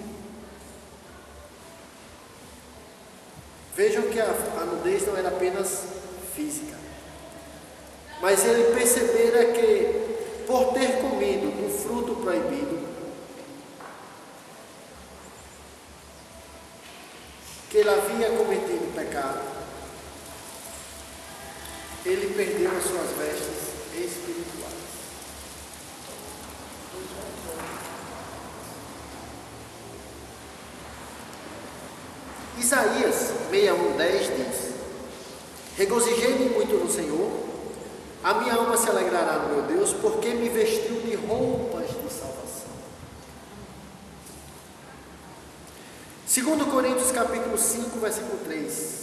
Vejam que a nudez não era apenas física, mas ele percebera que, por ter comido do fruto proibido, que ele havia cometido pecado, ele perdeu as suas vestes espirituais. Isaías 61:10 diz: regozijei-me muito no Senhor, a minha alma se alegrará no meu Deus, porque me vestiu de roupas de salvação. 2 Coríntios capítulo 5, versículo 3: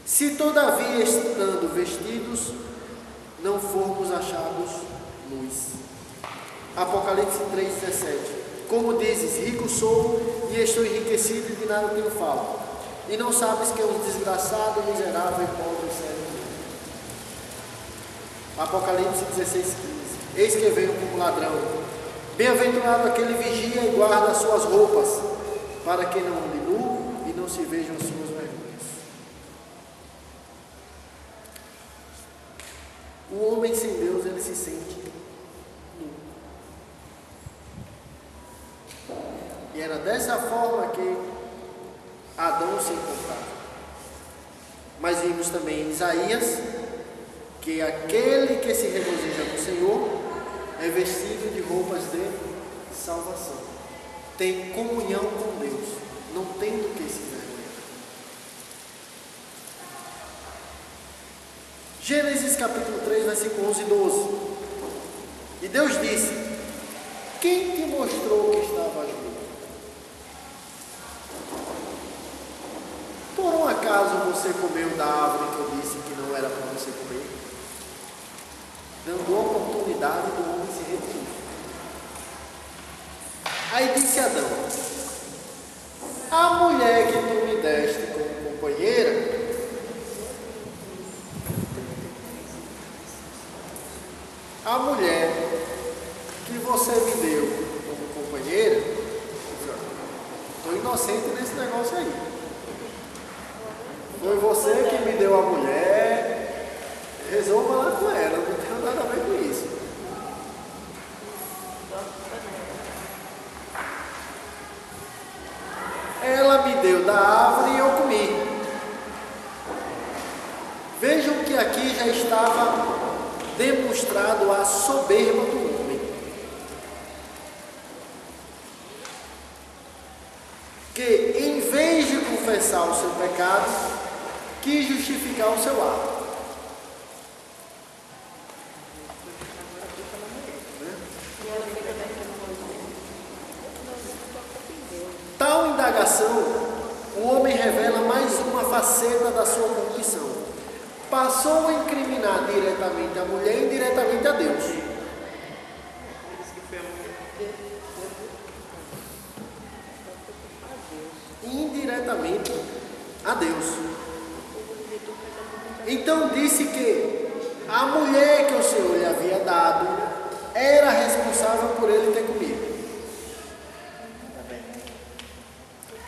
se todavia estando vestidos, não formos achados nus. Apocalipse 3:17: como dizes, rico sou e estou enriquecido e de nada tenho falta, e não sabes que é um desgraçado, miserável e pobre servo. Apocalipse 16:15: eis que venho como ladrão. Bem-aventurado aquele vigia e guarda as suas roupas, para que não ande nu e não se vejam as suas vergonhas. O homem sem Deus, ele se sente nu. E era dessa forma que Adão se encontrava. Mas vimos também em Isaías que aquele que se regozija no Senhor é vestido de roupas de salvação, tem comunhão com Deus, não tem do que se envergonhar. Gênesis capítulo 3, versículo 11 e 12. E Deus disse: quem te mostrou que estavas nu? Por um acaso você comeu da árvore que eu disse que não era para você comer? Dando a oportunidade do homem se redimir. Aí disse Adão: a mulher que tu me deste como companheira, a mulher que você me deu como companheira, estou inocente nesse negócio aí. Foi você que me deu a mulher, resolva lá com ela, não tem nada a ver com isso. Ela me deu da árvore e eu comi. aqui já estava demonstrado a soberba do homem, que em vez de confessar o seu pecado, quis justificar o seu ato. Tal indagação, o homem revela mais uma faceta da sua condição. Passou a incriminar diretamente a mulher e indiretamente a Deus. Indiretamente a Deus. Então disse que a mulher que o Senhor lhe havia dado era responsável por ele ter comido.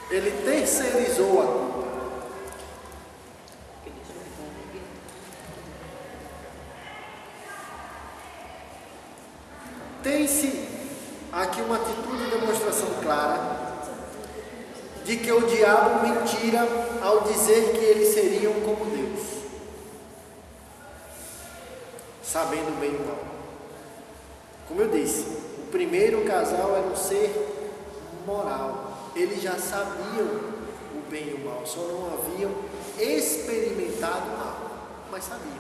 Ele terceirizou a culpa. Tem-se aqui uma atitude de demonstração clara de que o diabo mentira ao dizer que eles seriam como Deus, sabendo bem o mal. Como eu disse, o primeiro casal era um ser moral. Eles já sabiam o bem e o mal, só não haviam experimentado o mal, mas sabiam.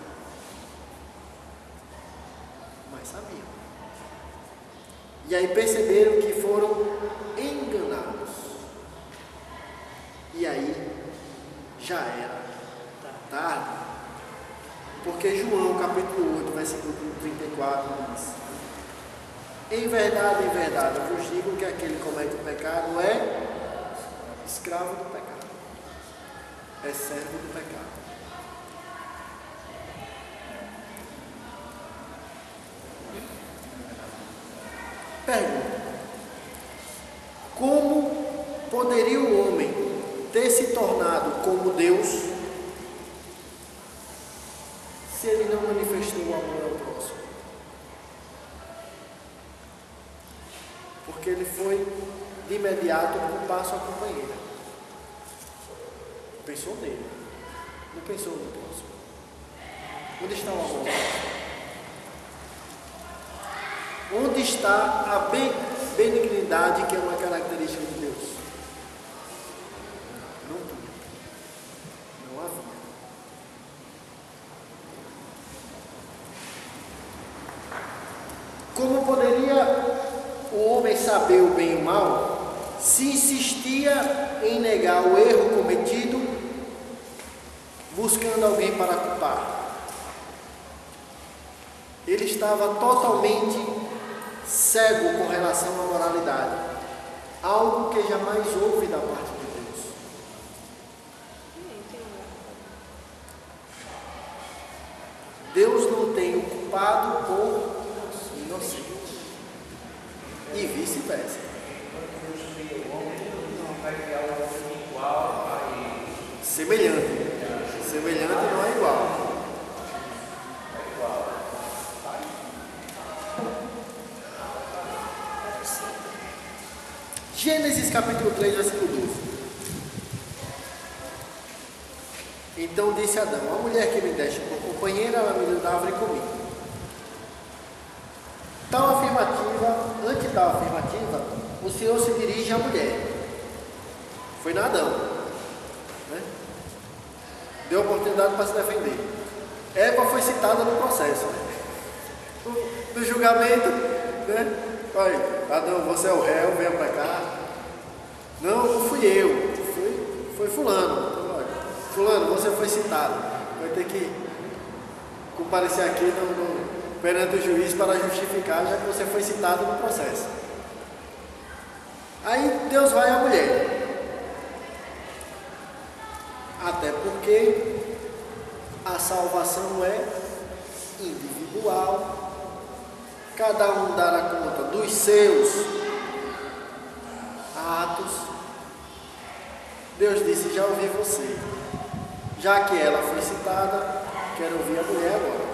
E aí perceberam que foram enganados. E aí já era tarde. Porque João capítulo 8, versículo 34 diz: em verdade, eu vos digo que aquele que comete o pecado é escravo do pecado, é servo do pecado. Pergunta: como poderia o homem ter se tornado como Deus se ele não manifestou o amor ao próximo? Porque ele foi de imediato culpar sua companheira. Pensou nele, não pensou no próximo. Onde está o amor? Onde está a benignidade, que é uma característica de Deus? Não tinha. Não havia. Como poderia o homem saber o bem e o mal se insistia em negar o erro cometido, buscando alguém para culpar? Ele estava totalmente cego com relação à moralidade, algo que jamais houve da parte de Deus. Deus não tem o culpado por inocente, e vice-versa. Semelhante não é igual. Gênesis capítulo 3, versículo 12. Então disse Adão: a mulher que me deste por companheira, ela me deu da árvore e comi. Ante tal afirmativa, o Senhor se dirige à mulher. Foi na Adão, né? Deu oportunidade para se defender. Eva foi citada no processo, né? No julgamento, né? Olha, Adão, você é o réu, venha para cá. Não fui eu, foi fulano. Olha, fulano, você foi citado. Vai ter que comparecer aqui perante o juiz para justificar, já que você foi citado no processo. Aí Deus vai à mulher. Até porque a salvação é individual. Cada um dará conta dos seus atos. Deus disse: já ouvi você. Já que ela foi citada, quero ouvir a mulher agora.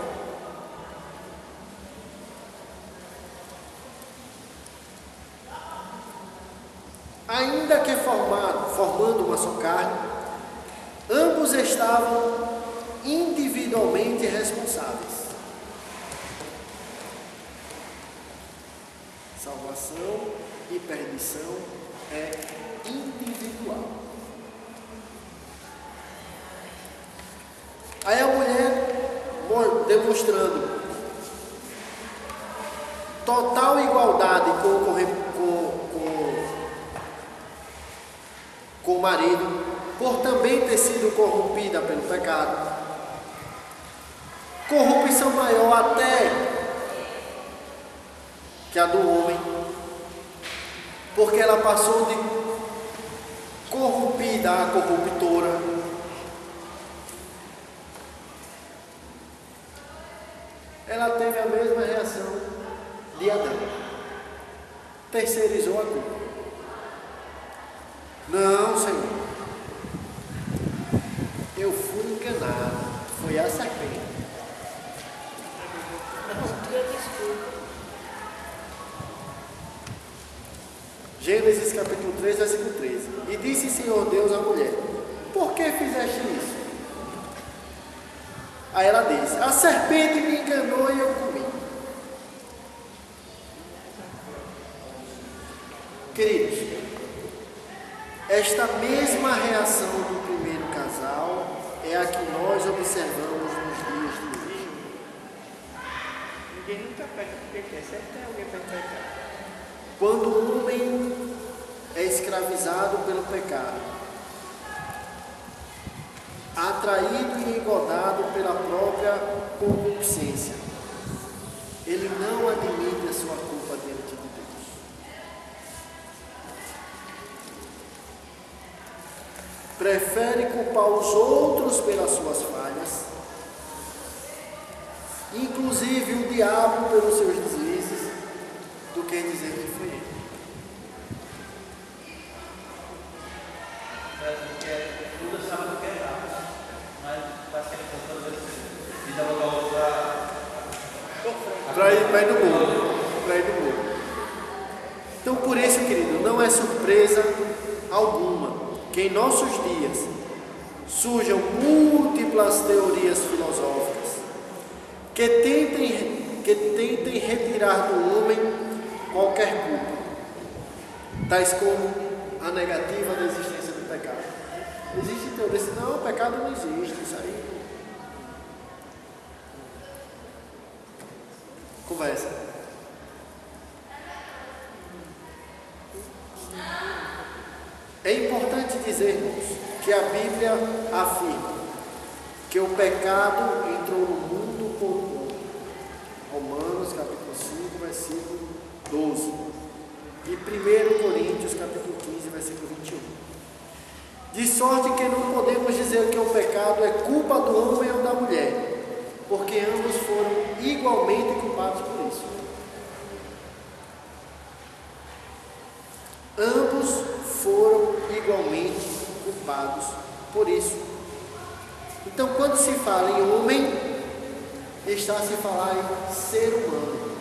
Ainda que formando uma só carne, ambos estavam individualmente individualmente responsáveis. Salvação e perdição é individual. Aí a mulher, demonstrando total igualdade com o marido, por também ter sido corrompida pelo pecado. Corrupção maior até que a do homem, porque ela passou de corrompida a corruptora. Ela teve a mesma reação de Adão. Terceirizou a culpa. Não, Senhor. Eu fui enganado. Foi a serpente. Não tinha desculpa. Gênesis capítulo 3, versículo 13. E disse Senhor Deus à mulher: por que fizeste isso? Aí ela diz: a serpente me enganou e eu comi. Queridos, esta mesma reação do primeiro casal é a que nós observamos nos dias de hoje. Ninguém nunca pega porque quer, sempre alguém vai pegar. Quando o homem é escravizado pelo pecado, atraído e engodado pela própria concupiscência, ele não admite a sua culpa diante de Deus. Prefere culpar os outros pelas suas falhas, inclusive o diabo pelos seus deslizes, do que dizer que foi ele. Tudo sabe o que é errado, mas parece que ele está todas as vezes dá uma outra Para ir no mundo. Então, por isso, querido, não é surpresa alguma que em nossos dias surjam múltiplas teorias filosóficas que tentem retirar do homem qualquer culpa, tais como a negativa da existência do pecado. Existe teoria assim: não, o pecado não existe, isso aí. Conversa. É importante dizer, irmãos, que a Bíblia afirma que o pecado entrou no mundo por um homem. Romanos capítulo 5, versículo 12. E 1 Coríntios capítulo 15, versículo 21. De sorte que não podemos dizer que o pecado é culpa do homem ou da mulher, porque ambos foram igualmente culpados por isso. Ambos foram igualmente culpados por isso. Então, quando se fala em homem, está a se falar em ser humano.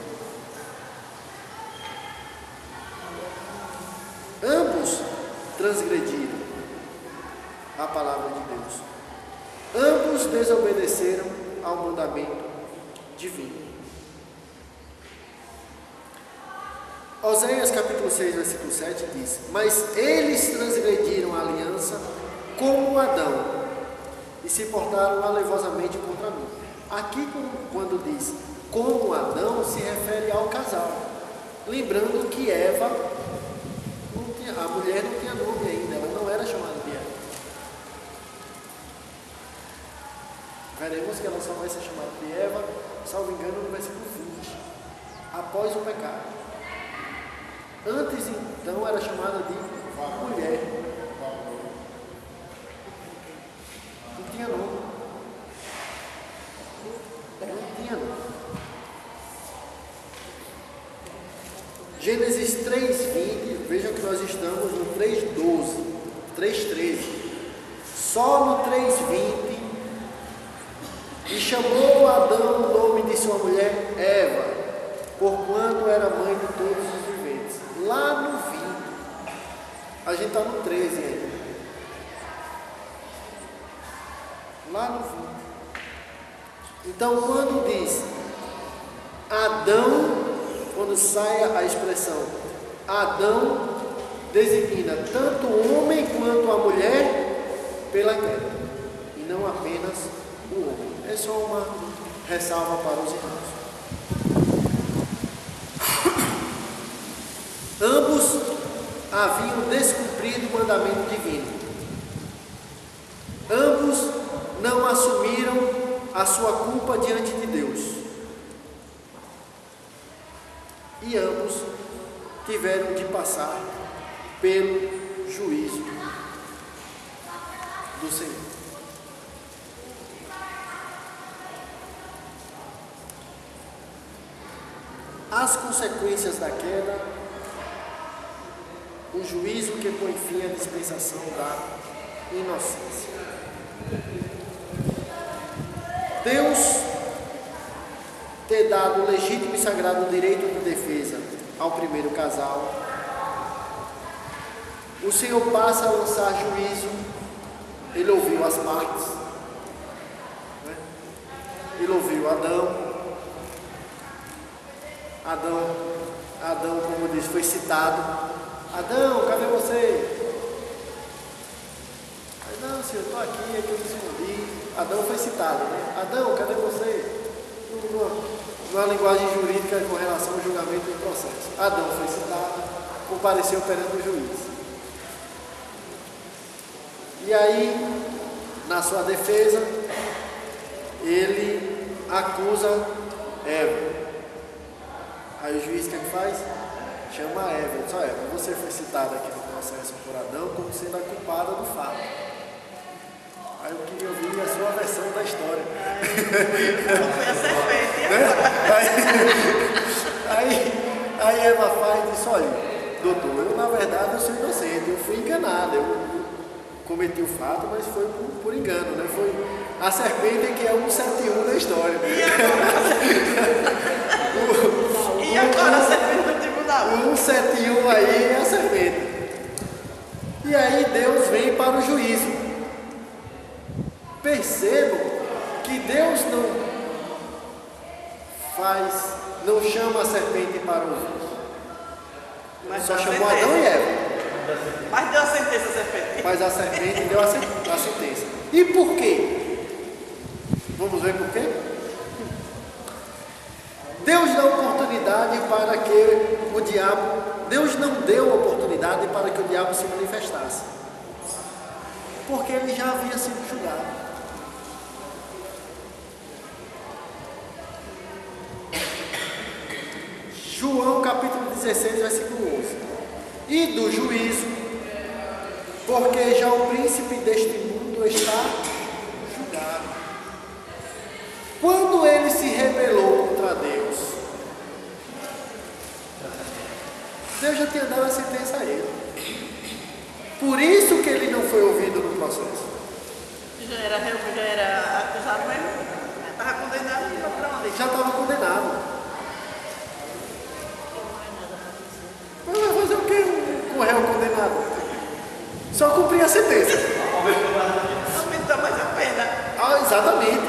Ambos transgrediram a palavra de Deus. Ambos desobedeceram ao mandamento divino. Oséias capítulo 6, versículo 7 diz: mas eles transgrediram a aliança como Adão e se portaram alevosamente contra mim. Aqui, quando diz como Adão, se refere ao casal, lembrando que Eva, a mulher não tinha nome ainda, ela não era chamada de Eva. Veremos que ela só vai ser chamada de Eva, salvo engano, no versículo 20, após o pecado. Antes, então, era chamada de mulher. Não tinha nome. Não tinha nome. Gênesis 3:20, vejam que nós estamos no 3:12, 3:13. Só no 3:20, e chamou Adão o nome de sua mulher Eva, porquanto era mãe de todos os viventes. Lá no 20, a gente está no 13 ainda. Lá no 20. Então, quando diz Adão, quando sai a expressão Adão, designa tanto o homem quanto a mulher pela queda, e não apenas o homem. É só uma ressalva para os irmãos. Ambos haviam descumprido o mandamento divino. Ambos não assumiram a sua culpa diante de Deus. E ambos tiveram de passar pelo juízo do Senhor. As consequências da queda, o juízo que põe fim à dispensação da inocência. Deus ter dado o legítimo e sagrado direito de defesa ao primeiro casal, o Senhor passa a lançar juízo. Ele ouviu as partes, né? Ele ouviu Adão, como diz, foi citado. Adão, cadê você? Aí, não, Senhor, estou aqui, é que eu me escondi. Adão foi citado, né? Adão, cadê você? Numa linguagem jurídica com relação ao julgamento do processo. Adão foi citado, compareceu perante o juiz. E aí, na sua defesa, ele acusa Eva. Aí o juiz o que faz? Chama a Eva. Diz: Eva, você foi citada aqui no processo por Adão como sendo a culpada do fato. Aí eu queria ouvir a sua versão da história. Foi a serpente. Aí Eva faz e diz: olha, doutor, eu na verdade eu sou inocente, eu fui enganada, eu cometi o fato, mas foi por engano, né? Foi a serpente que é 171 da história. E agora a serpente do tribunal? O 171 aí é a serpente. E aí Deus vem para o juízo. Percebam que Deus não chama a serpente para o juízo. Mas só chamou Adão e Eva. Mas deu a sentença a serpente. Mas a serpente deu a sentença. E por quê? Vamos ver por quê? Deus dá oportunidade para que o diabo... Deus não deu oportunidade para que o diabo se manifestasse. Porque ele já havia sido julgado. João capítulo 16, versículo 11. E do juízo, porque já o príncipe deste mundo está julgado. Quando ele se rebelou contra Deus, Deus já tinha dado a sentença a ele. Por isso que ele não foi ouvido no processo. Já era acusado mesmo? Estava condenado e para onde? Já estava condenado. Mas vai fazer o que com o réu condenado? Só cumprir a sentença. Aumentou mais a pena. Exatamente.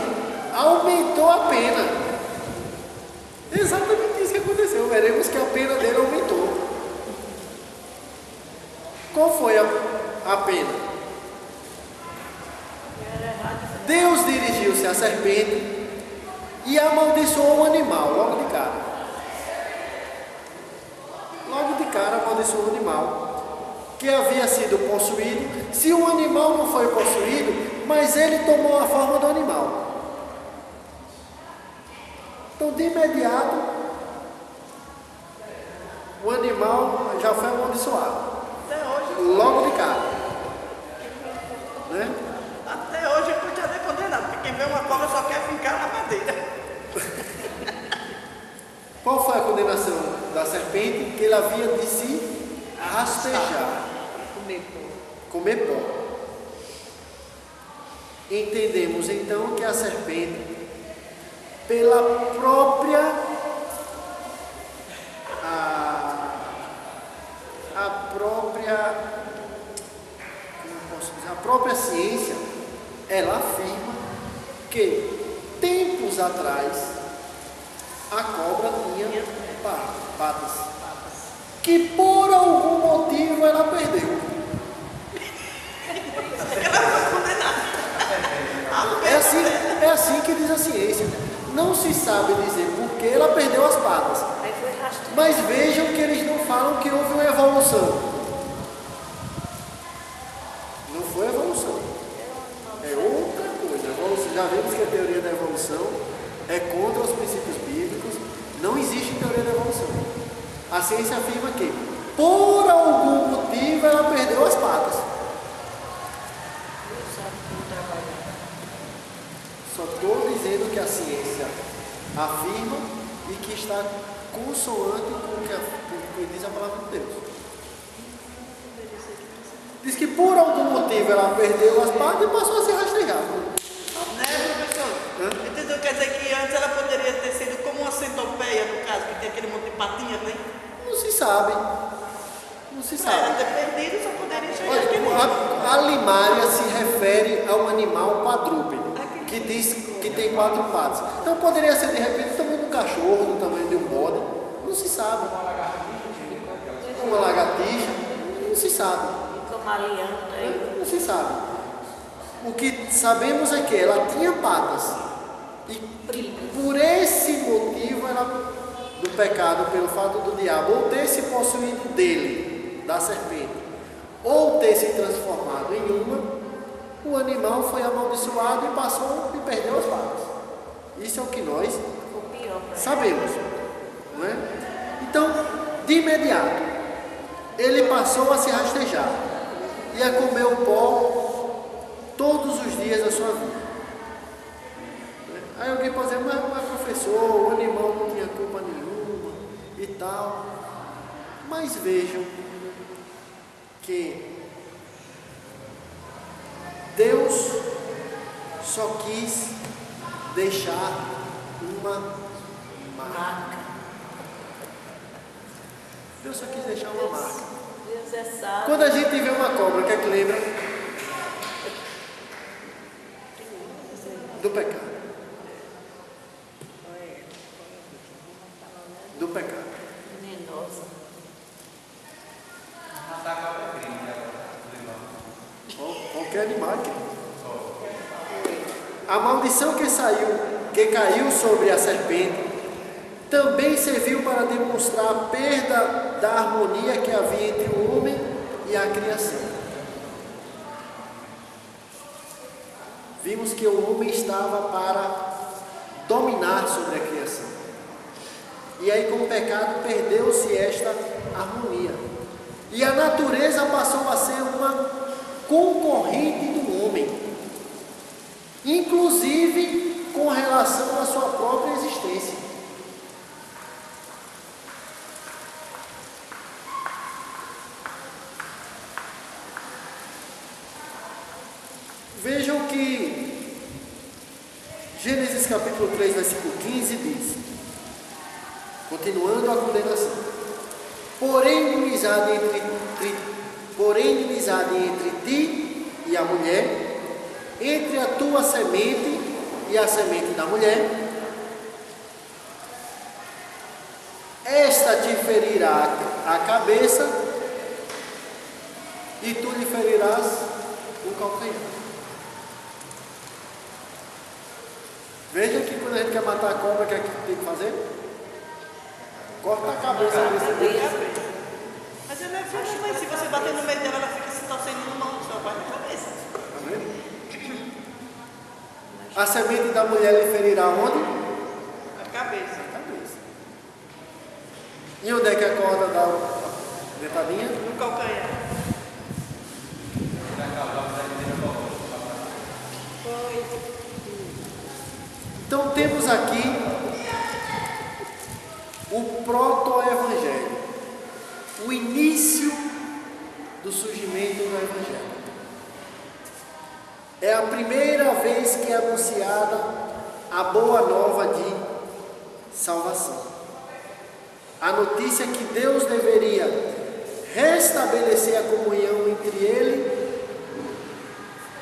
Aumentou a pena. Exatamente isso que aconteceu. Veremos que a pena dele aumentou. Qual foi a pena? Deus dirigiu-se à serpente e amaldiçoou o animal logo de cara. Logo de cara amaldiçoou o animal que havia sido possuído. Se o animal não foi possuído, mas ele tomou a forma do animal. Então, de imediato, o animal já foi amaldiçoado. Até hoje. Logo de cara. Né? Até hoje eu continuo condenado, porque quem vê uma cobra só quer ficar na madeira. Qual foi a condenação da serpente? Que ele havia de se rastejar. Comer pó. Entendemos então que a serpente, pela própria a própria ciência, ela afirma que tempos atrás atrás, a cobra tinha patas, que por algum motivo ela perdeu. É assim que diz a ciência. Não se sabe dizer por que ela perdeu as patas. Aí foi rastreado. Mas vejam que eles não falam que houve uma evolução. Não foi evolução. É outra coisa. Evolução, já vimos que a teoria da evolução é contra os princípios bíblicos. Não existe teoria da evolução. A ciência afirma que, por algum motivo, ela perdeu as patas. Só estou dizendo que a ciência afirma e que está consoante com o que diz a palavra de Deus. Diz que por algum motivo ela perdeu as patas e passou a se rastejar. Né, professor? Entendeu? Quer dizer que antes ela poderia ter sido como uma centopeia, no caso, que tem aquele monte de patinhas, né? Não se sabe. Não se Para ela sabe. ter perdido, só poderia chegar aqui. Olha, a limária se refere a um animal quadrúpede, que diz que tem 4 patas. Então poderia ser de repente do tamanho de um cachorro, do tamanho de um bode. Não se sabe. Uma lagartixa. Não se sabe. Camaleão, aí. Não se sabe. O que sabemos é que ela tinha patas. E por esse motivo ela, do pecado, pelo fato do diabo ou ter se possuído dele, da serpente, ou ter se transformado em uma, o animal foi amaldiçoado e passou e perdeu as patas. Isso é o que nós O pior pra sabemos, não é? Então, de imediato, ele passou a se rastejar e a comer o pó todos os dias da sua vida. Aí alguém pode dizer, mas professor, o animal não tinha culpa nenhuma e tal. Mas vejam que Deus só quis deixar uma marca. Deus só quis deixar uma marca. Deus é sábio. Quando a gente vê uma cobra, o que é que lembra? Do pecado. Do pecado. Venenosa. Qualquer animal aqui. A maldição que caiu sobre a serpente também serviu para demonstrar a perda da harmonia que havia entre o homem e a criação. Vimos que o homem estava para dominar sobre a criação. E aí, com o pecado, perdeu-se esta harmonia. E a natureza passou a ser uma concorrente do homem, inclusive com relação à sua própria existência. Vejam que Gênesis capítulo 3, versículo 15 diz, continuando a condenação: porém inimizade entre ti e a mulher, entre a tua semente e a semente da mulher, esta te ferirá a cabeça e tu lhe ferirás o calcanhar. Veja que quando a gente quer matar a cobra, o que é que tem que fazer? Corta a cabeça desse. Mas ela é forte, mas se você bater no meio dela, ela fica se torcendo no mão, só vai na cabeça. Tá vendo? A semente da mulher lhe ferirá onde? A cabeça. A cabeça. E onde é que a corda dá a dentadinha? No calcanhar. Então temos aqui o proto-evangelho, o início do surgimento do evangelho. É a primeira vez que é anunciada a boa nova de salvação. A notícia que Deus deveria restabelecer a comunhão entre Ele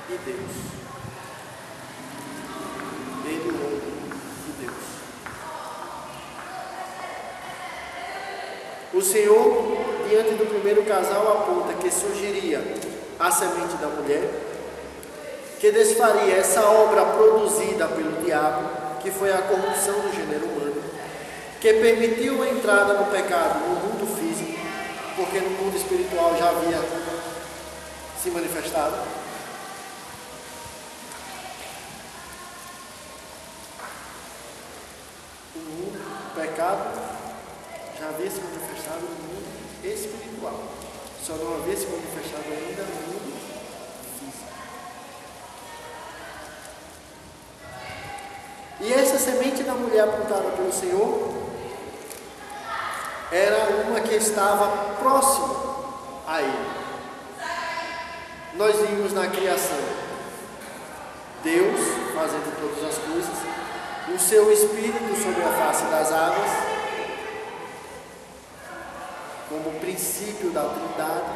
e Deus. Ele, o homem e Deus. O Senhor, diante do primeiro casal, aponta que surgiria a semente da mulher, que desfaria essa obra produzida pelo diabo, que foi a corrupção do gênero humano, que permitiu a entrada no pecado no mundo físico, porque no mundo espiritual já havia se manifestado. O pecado já havia se manifestado no mundo espiritual, só não havia se manifestado ainda no mundo físico. E essa semente da mulher apontada pelo Senhor era uma que estava próxima a Ele. Nós vimos na criação Deus fazendo todas as coisas, o seu Espírito sobre a face das águas, como princípio da Trindade,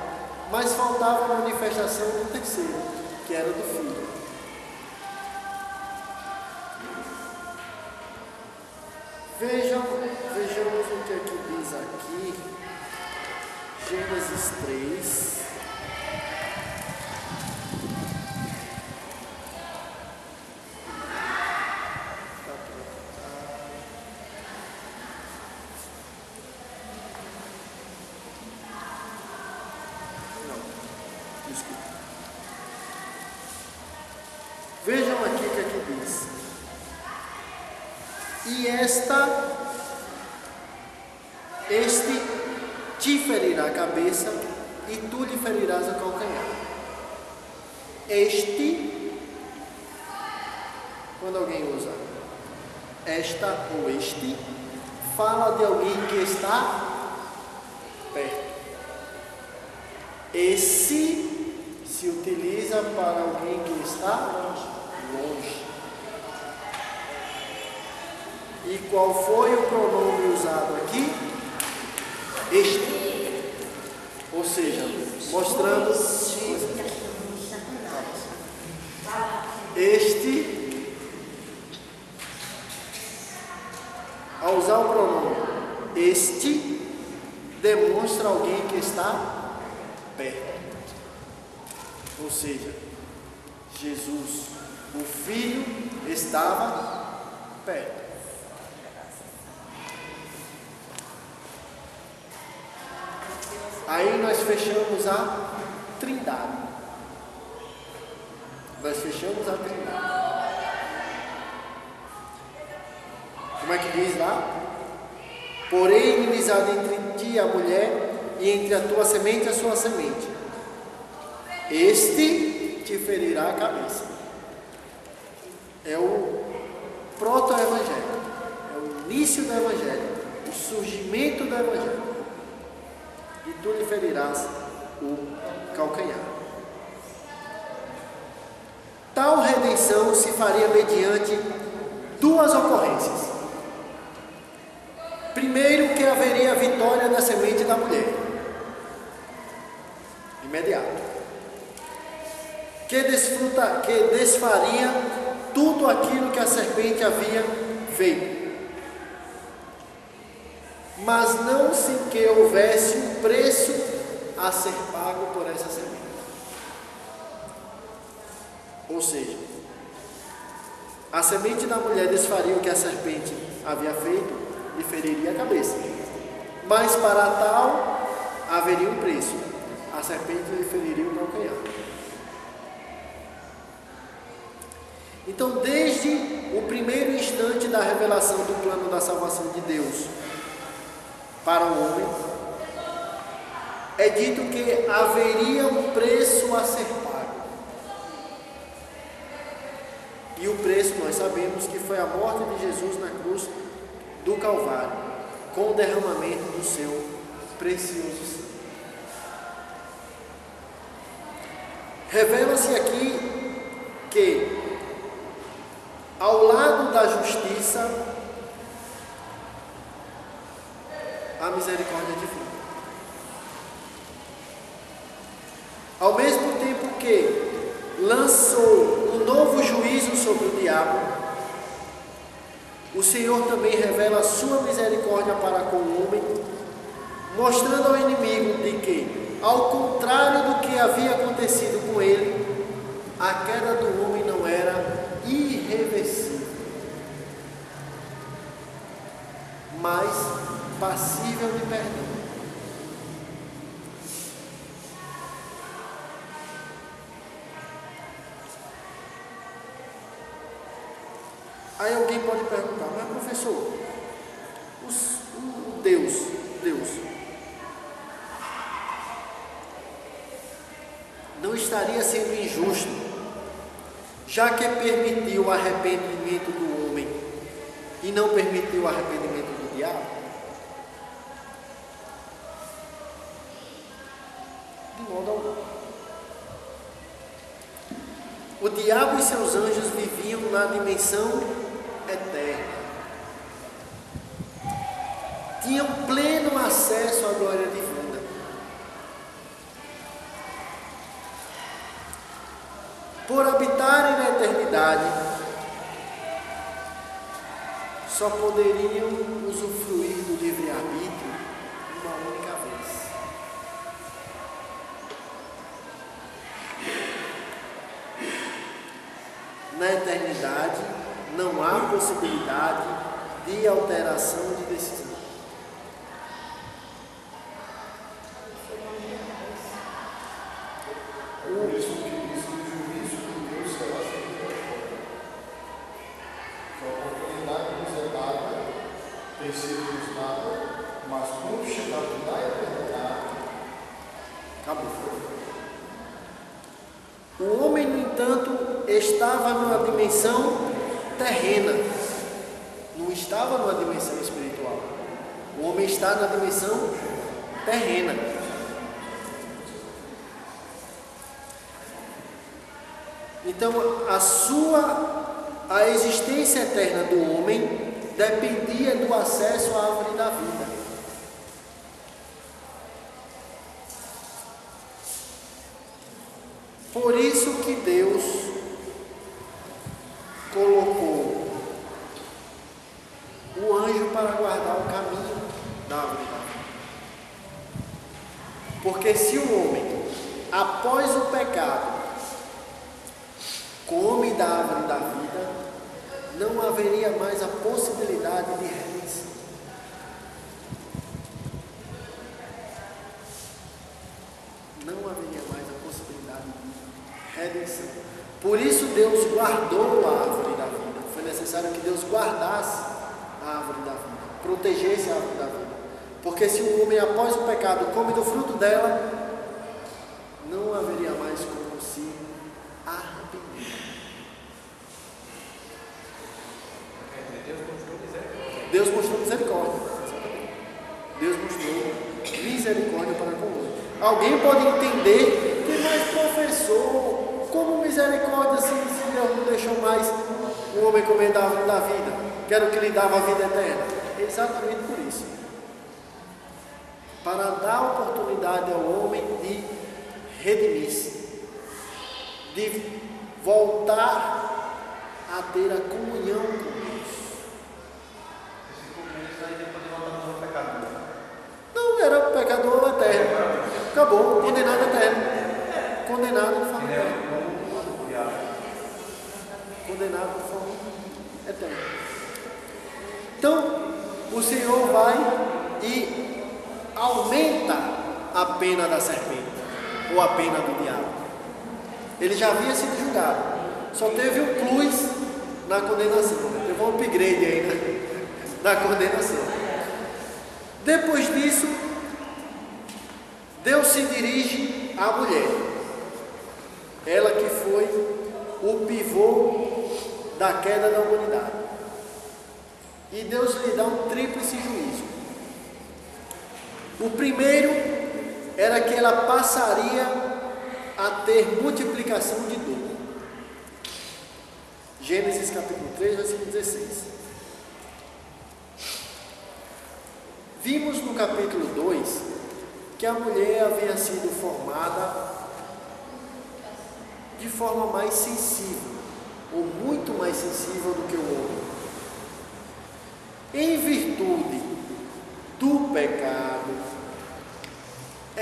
mas faltava a manifestação do terceiro, que era do Filho. Vejamos o que é que diz aqui, Gênesis 3. Vejam aqui o que é que diz. E este te ferirá a cabeça e tu lhe ferirás o calcanhar. Este, quando alguém usa esta ou este, fala de alguém que está perto. Esse se utiliza para alguém que está longe. E qual foi o pronome usado aqui? Este. Ou seja, mostrando este, ao usar o pronome este, demonstra alguém que está perto. Ou seja, Jesus, o Filho, estava perto. Aí nós fechamos a Trindade. Como é que diz lá? Porém, inimizade entre ti e a mulher, e entre a tua semente e a sua semente. Este te ferirá a cabeça. É o proto-evangelho. É o início do evangelho. O surgimento do evangelho. E tu lhe ferirás o calcanhar. Tal redenção se faria mediante duas ocorrências. Primeiro, que haveria a vitória da semente da mulher, imediato, que desfaria tudo aquilo que a serpente havia feito. Mas não sem que houvesse um preço a ser pago por essa semente. Ou seja, a semente da mulher desfaria o que a serpente havia feito e feriria a cabeça. Mas para tal haveria um preço. A serpente lhe feriria o calcanhar. Então, desde o primeiro instante da revelação do plano da salvação de Deus para o homem, é dito que haveria um preço a ser pago. E o preço nós sabemos que foi a morte de Jesus na cruz do Calvário, com o derramamento do seu precioso sangue. Revela-se aqui que, ao lado da justiça, a misericórdia divina. Ao mesmo tempo que lançou um novo juízo sobre o diabo, o Senhor também revela a sua misericórdia para com o homem, mostrando ao inimigo de que, ao contrário do que havia acontecido com ele, a queda do homem não era irreversível, mas passível de perdão. Aí alguém pode perguntar, mas professor, o Deus, não estaria sendo injusto, já que permitiu o arrependimento do homem e não permitiu o arrependimento do diabo? De modo algum. O diabo e seus anjos viviam na dimensão eterna. Tinham pleno acesso à glória divina. Por habitarem na eternidade, só poderiam usufruir do livre-arbítrio uma única vez. Na eternidade, não há possibilidade de alteração de decisão. Por isso que diz que o juízo de Deus será sempre a oportunidade nos é dada, tem sido nos dada, mas quando chegar na eternidade, Acabou. O homem, no entanto, estava numa dimensão terrena, não estava numa dimensão espiritual. O homem está na dimensão terrena. Então, a existência eterna do homem dependia do acesso à árvore da vida. Por isso que Deus colocou o anjo para guardar o caminho da árvore da vida. Porque se o homem, após o pecado, come da árvore da vida, não haveria mais a possibilidade de redenção. Não haveria mais a possibilidade de redenção. Por isso Deus guardou a árvore da vida. Foi necessário que Deus guardasse a árvore da vida, protegesse a árvore da vida. Porque se o homem, após o pecado, come do fruto dela, não haveria mais como se arrepender. Deus mostrou misericórdia. Deus mostrou misericórdia para conosco. Alguém pode entender que, mas professor, como misericórdia se Deus não deixou mais o homem comer da árvore da vida? Quero que lhe dava a vida eterna. Exatamente por isso. Para dar oportunidade ao homem de redimir-se, de voltar a ter a comunhão com Deus. Não, era pecador eterno. Acabou, condenado eterno. Condenado de forma eterna. Condenado de forma eterna. Então, o Senhor vai e aumenta a pena da serpente, ou a pena do diabo. Ele já havia sido julgado, só teve um plus na condenação. Teve um upgrade aí, né? Na condenação. Depois disso, Deus se dirige à mulher, ela que foi o pivô da queda da humanidade, e Deus lhe dá um tríplice juízo. O primeiro era que ela passaria a ter multiplicação de dor. Gênesis capítulo 3, versículo 16. Vimos no capítulo 2 que a mulher havia sido formada de forma mais sensível, ou muito mais sensível do que o homem. Em virtude do pecado,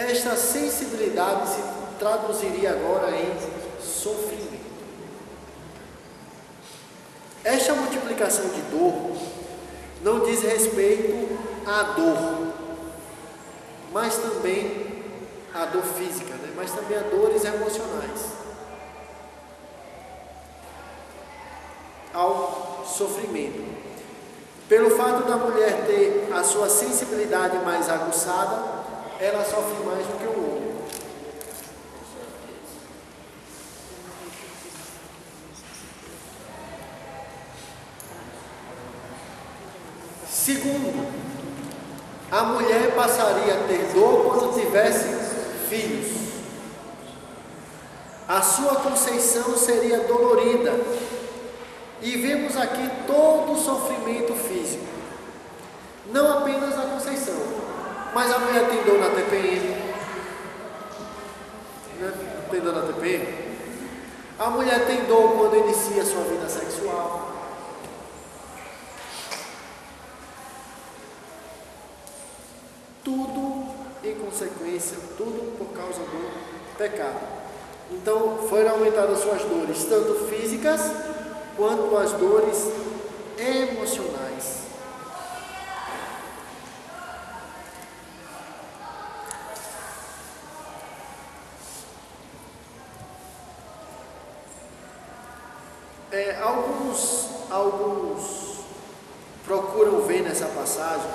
esta sensibilidade se traduziria agora em sofrimento. Esta multiplicação de dor não diz respeito à dor, mas também à dor física, né? Mas também a dores emocionais, ao sofrimento. Pelo fato da mulher ter a sua sensibilidade mais aguçada, ela sofre mais do que o homem. Segundo, a mulher passaria a ter dor quando tivesse filhos. A sua conceição seria dolorida. E vemos aqui todo o sofrimento físico. Não apenas a conceição, mas a mulher tem dor na TPM. Né? Tem dor na TPM? A mulher tem dor quando inicia sua vida sexual. Tudo em consequência, tudo por causa do pecado. Então foram aumentadas suas dores, tanto físicas quanto as dores emocionais. Alguns procuram ver nessa passagem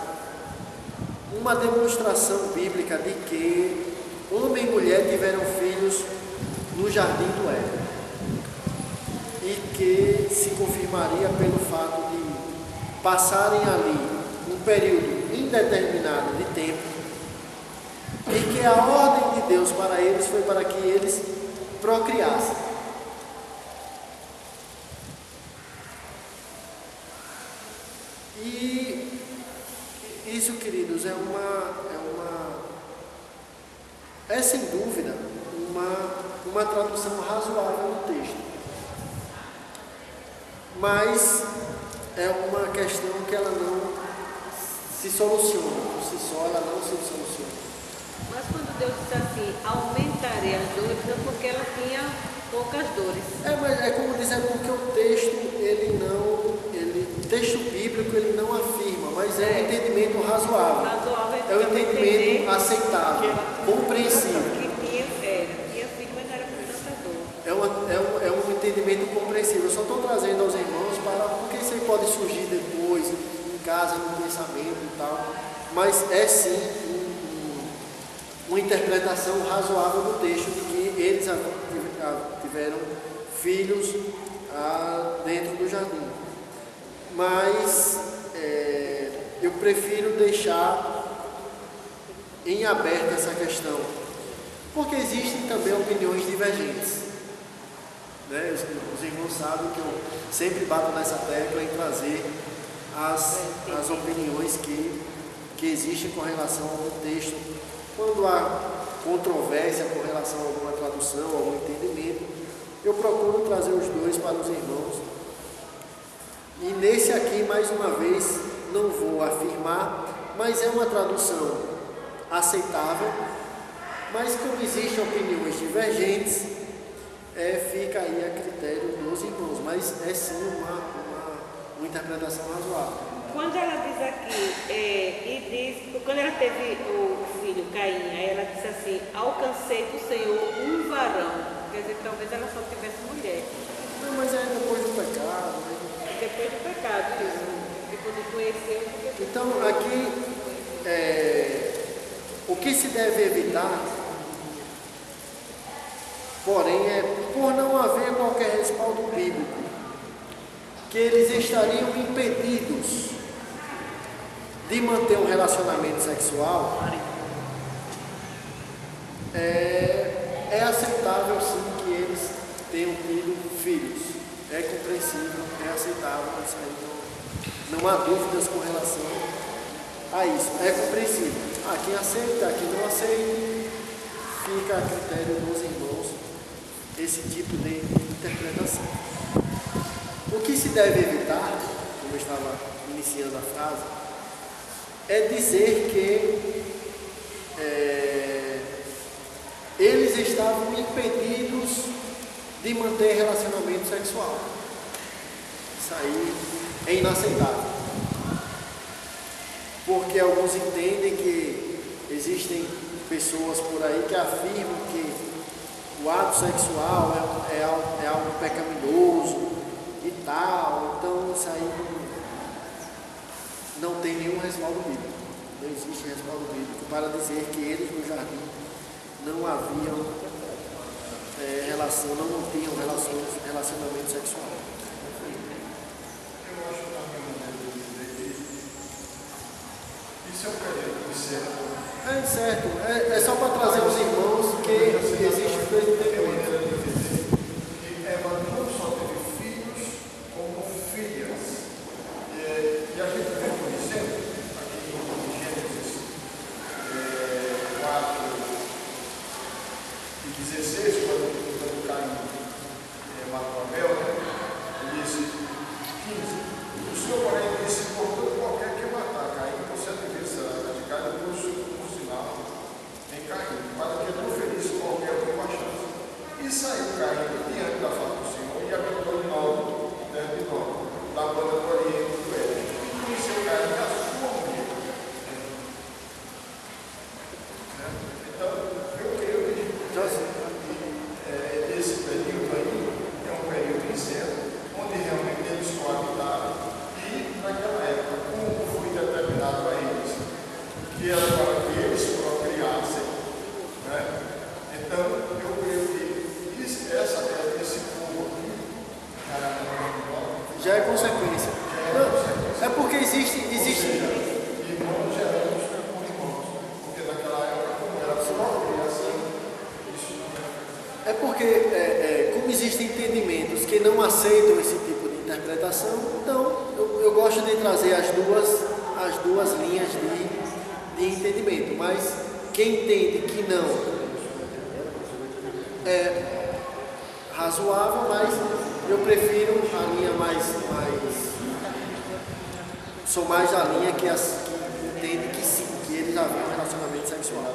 uma demonstração bíblica de que homem e mulher tiveram filhos no jardim do Éden, e que se confirmaria pelo fato de passarem ali um período indeterminado de tempo, e que a ordem de Deus para eles foi para que eles procriassem. E isso, queridos, é sem dúvida uma tradução razoável do texto, mas é uma questão que ela não se soluciona, por si só ela não se soluciona. Mas quando Deus disse assim, aumentarei as dores, não porque ela tinha poucas dores. Mas é como dizer, porque o texto, o texto bíblico ele não afirma, mas é um entendimento razoável. É um entendimento aceitável, compreensível. Tinha filho, mas não era com tanta dor. É um entendimento compreensível. Eu só estou trazendo aos irmãos porque isso aí pode surgir depois, em casa, no pensamento e tal. Mas é sim uma interpretação razoável do texto de que eles tiveram filhos dentro do jardim. Mas eu prefiro deixar em aberto essa questão, porque existem também opiniões divergentes. Né? Os irmãos sabem que eu sempre bato nessa tecla em trazer as opiniões que existem com relação ao texto. Quando há controvérsia com relação a alguma tradução, algum entendimento, eu procuro trazer os dois para os irmãos. E nesse aqui, mais uma vez, não vou afirmar, mas é uma tradução aceitável. Mas como existem opiniões divergentes, fica aí a critério dos irmãos, mas é sim uma interpretação razoável. Quando ela diz aqui, quando ela teve o filho Caim, aí ela disse assim, alcancei do Senhor um varão. Quer dizer, talvez ela só tivesse mulher. Não, mas é depois do pecado. Né? Depois do pecado, isso. Depois de conhecer. Então, aqui, o que se deve evitar, porém, é por não haver qualquer respaldo bíblico, que eles estariam impedidos de manter um relacionamento sexual. É aceitável sim que eles tenham tido filhos. É compreensível, é aceitável, isso aí não há dúvidas com relação a isso. É compreensível. Quem aceita, quem não aceita, fica a critério dos irmãos esse tipo de interpretação. O que se deve evitar, como eu estava iniciando a frase, é dizer que eles estavam impedidos de manter relacionamento sexual. Isso aí é inaceitável. Porque alguns entendem que existem pessoas por aí que afirmam que o ato sexual é algo pecaminoso e tal. Então isso aí não tem nenhum respaldo bíblico. Não existe respaldo bíblico para dizer que eles no jardim não haviam não mantinham relacionamento sexual. Eu acho também isso é um período certo. É certo, é só para trazer os irmãos que existe dois entendimentos. Eva não só teve filhos, como filhas. E a gente vê, por exemplo, aqui em Gênesis 4 e 16, quando Caim matou Abel, ele disse 15. O Senhor, porém, disse: portanto, qualquer que matar Caim, por 7 vezes será castigado por sinal em Caim, para que não ferisse qualquer compaixão. E saiu Caim diante da face do Senhor e habitou em Nod, terra de Nod, da banda do Oriente do Éden. E conheceu Caim a sua mulher. Então, eu creio que esse período aí é um período incerto, onde realmente eles coabitaram. E naquela época, como foi determinado a eles, que era para que eles procriassem, né? Então, eu creio que esse povo aqui Já é consequência. É porque existe irmãos geramos por irmãos, porque naquela época, como era procriação, isso não É porque, como existem entendimentos que não aceitam esse tipo de interpretação, então eu gosto de trazer as duas linhas de entendimento. Mas quem entende que não é razoável, mas eu prefiro a linha sou mais a linha que entende que sim, que eles haviam um relacionamento sexual.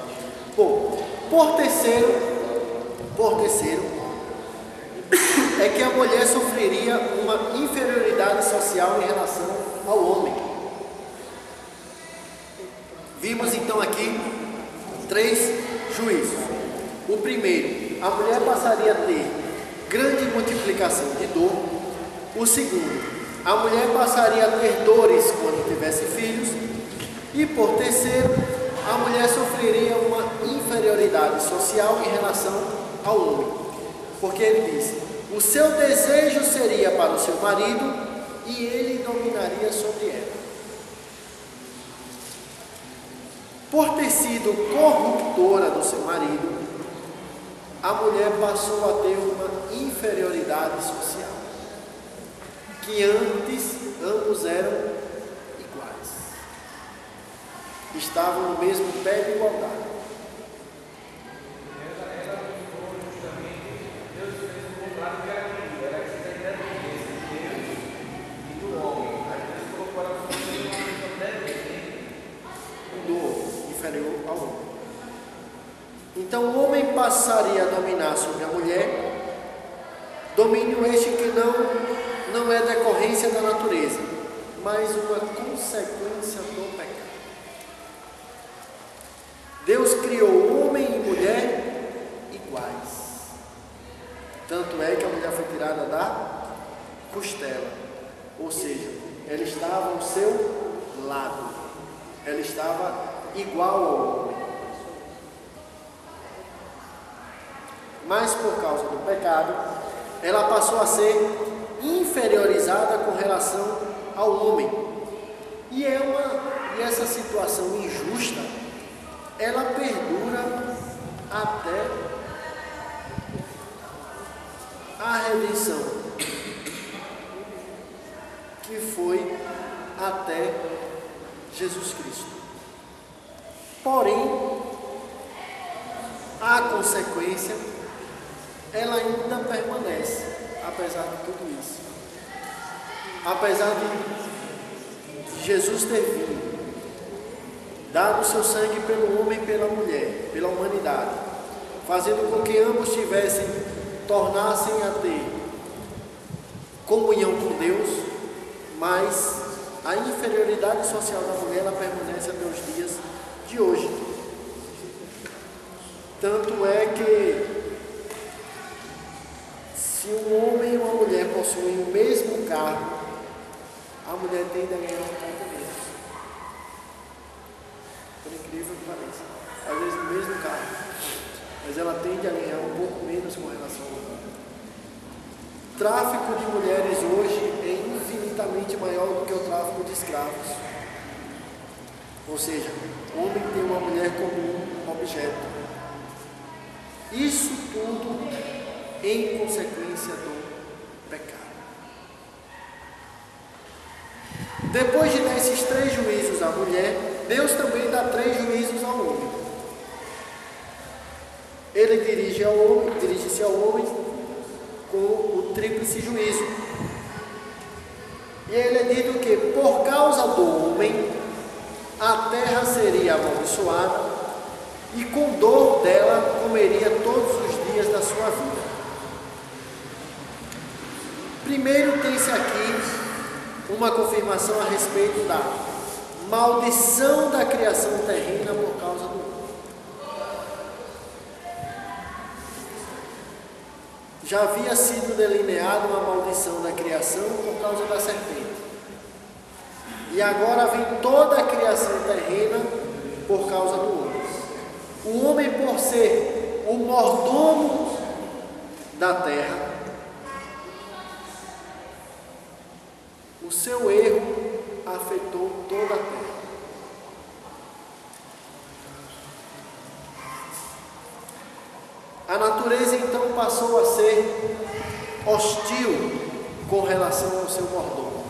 Bom, por terceiro, é que a mulher sofreria uma inferioridade social em relação ao homem. Vimos então aqui 3 juízos. O primeiro, a mulher passaria a ter grande multiplicação de dor. O segundo, a mulher passaria a ter dores quando tivesse filhos. E por terceiro, a mulher sofreria uma inferioridade social em relação ao homem. Porque ele diz: o seu desejo seria para o seu marido e ele dominaria sobre ela. Por ter sido corruptora do seu marido, a mulher passou a ter uma inferioridade social, que antes ambos eram iguais, estavam no mesmo pé de igualdade. Inferior ao homem. Então o homem passaria a dominar sobre a mulher, domínio este que não é decorrência da natureza, mas uma consequência do pecado. Deus criou homem e mulher iguais. Tanto é que a mulher foi tirada da costela, ou seja, ela estava ao seu lado, ela estava igual ao homem. Mas por causa do pecado, ela passou a ser inferiorizada com relação ao homem. E essa situação injusta, ela perdura até a redenção, que foi até Jesus Cristo. Porém, a consequência, ela ainda permanece, apesar de tudo isso. Apesar de Jesus ter vindo, dado o seu sangue pelo homem e pela mulher, pela humanidade, fazendo com que ambos tornassem a ter comunhão com Deus, mas a inferioridade social da mulher ela permanece até os dias de hoje. Tanto é que se um homem e uma mulher possuem o mesmo carro, a mulher tende a ganhar um pouco menos. Por incrível que pareça. Às vezes no mesmo carro. Mas ela tende a ganhar um pouco menos com relação ao homem. Tráfico de mulheres hoje é infinitamente maior do que o tráfico de escravos. Ou seja, o homem tem uma mulher como um objeto. Isso tudo em consequência do pecado. Depois de dar esses 3 juízos à mulher, Deus também dá 3 juízos ao homem. Ele dirige-se ao homem com o tríplice juízo. E ele é dito que por causa do homem a terra seria amaldiçoada e com dor dela comeria todos os dias da sua vida. Primeiro tem-se aqui uma confirmação a respeito da maldição da criação terrena por causa do homem. Já havia sido delineada uma maldição da criação por causa da serpente. E agora vem toda a criação terrena por causa do homem. O homem, por ser o mordomo da terra, o seu erro afetou toda a terra. A natureza então passou a ser hostil com relação ao seu mordomo.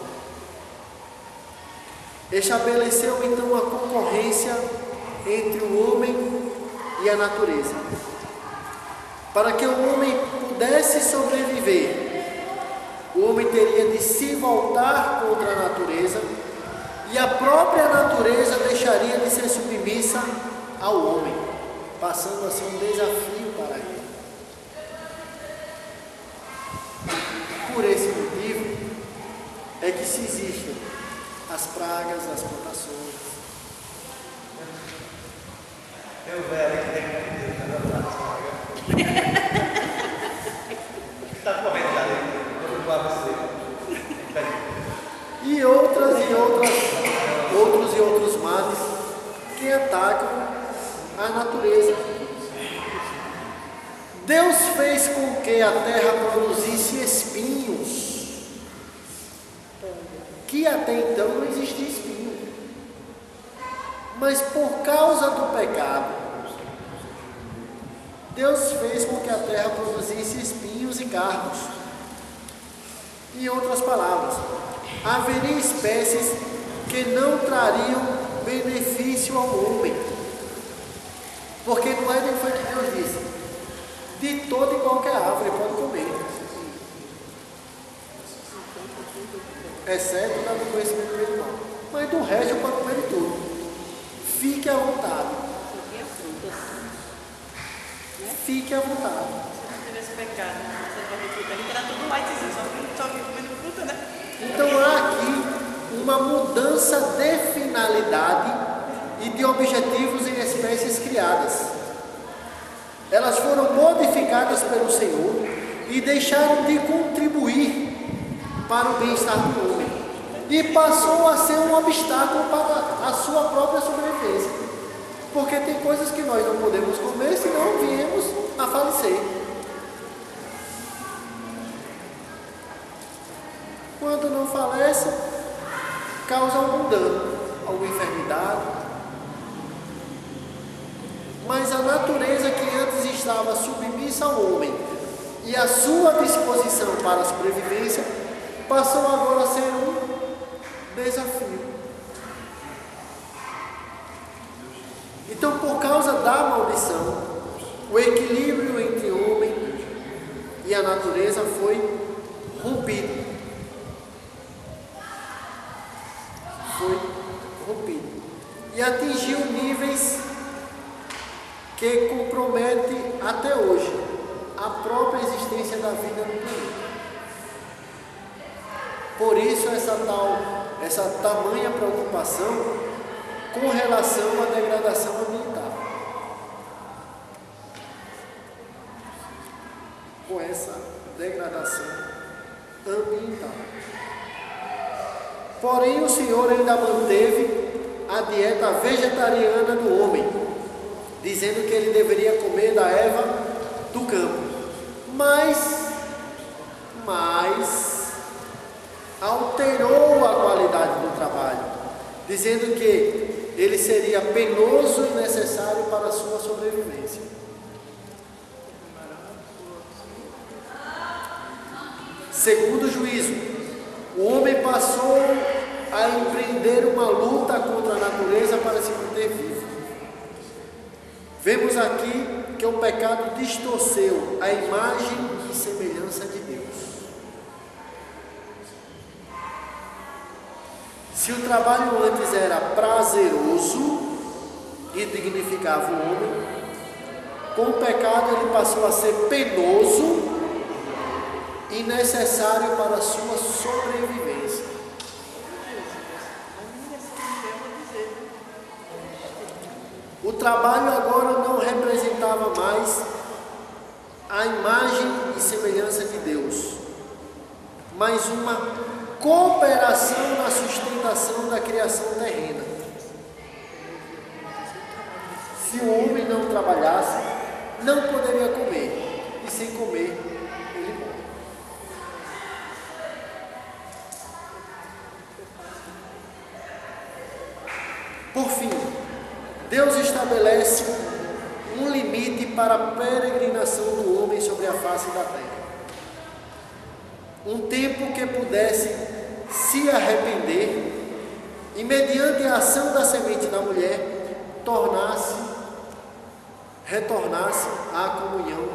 Estabeleceu então a concorrência entre o homem e a natureza. Para que o homem pudesse sobreviver, o homem teria de se voltar contra a natureza e a própria natureza deixaria de ser submissa ao homem, passando a ser um desafio para ele. Por esse motivo é que se existem as pragas, as plantações. Eu velho que tem que entender está correndo lá dentro, vou levar você. E outros males que atacam a natureza. Deus fez com que a terra produzisse espinhos, que até então não existia espinho. Mas por causa do pecado, Deus fez com que a terra produzisse espinhos e cardos. Em outras palavras, haveria espécies que não trariam benefício ao homem. Porque no Éden foi que Deus disse: de toda e qualquer árvore pode comer, exceto da do conhecimento do bem e do mal. Mas do resto pode comer de tudo. Fique à vontade. Fique à vontade. Se não tivesse pecado, você pode fruta ali, que era tudo lightzinho, só que comendo fruta, né? Então há aqui uma mudança de finalidade e de objetivos em espécies criadas. Elas foram modificadas pelo Senhor e deixaram de contribuir para o bem-estar do homem. E passou a ser um obstáculo para a sua própria sobrevivência. Porque tem coisas que nós não podemos comer, senão viemos a falecer. Quando não falece, causa algum dano, alguma enfermidade. Mas a natureza que antes estava submissa ao homem e a sua disposição para a sobrevivência passou agora a ser um desafio. Então, por causa da maldição, o equilíbrio entre o homem e a natureza foi rompido. E atingiu níveis que compromete até hoje a própria existência da vida no planeta. Por isso essa tamanha preocupação com relação à degradação ambiental. Com essa degradação ambiental. Porém, o Senhor ainda manteve a dieta vegetariana do homem, dizendo que ele deveria comer da erva do campo. Mas alterou a qualidade do trabalho, dizendo que ele seria penoso e necessário para a sua sobrevivência. Segundo o juízo, o homem passou a empreender uma luta contra a natureza para se manter vivo. Vemos aqui que o pecado distorceu a imagem e semelhança de Deus. Se o trabalho antes era prazeroso e dignificava o homem, com o pecado ele passou a ser penoso e necessário para a sua sobrevivência. O trabalho agora não representava mais a imagem e semelhança de Deus, mas uma cooperação na sustentação da criação terrena. Se o homem não trabalhasse, não poderia comer, e sem comer, ele morre. Por fim, Deus estabelece um limite para a peregrinação do homem sobre a face da terra. Um tempo que pudesse se arrepender e, mediante a ação da semente da mulher, retornasse à comunhão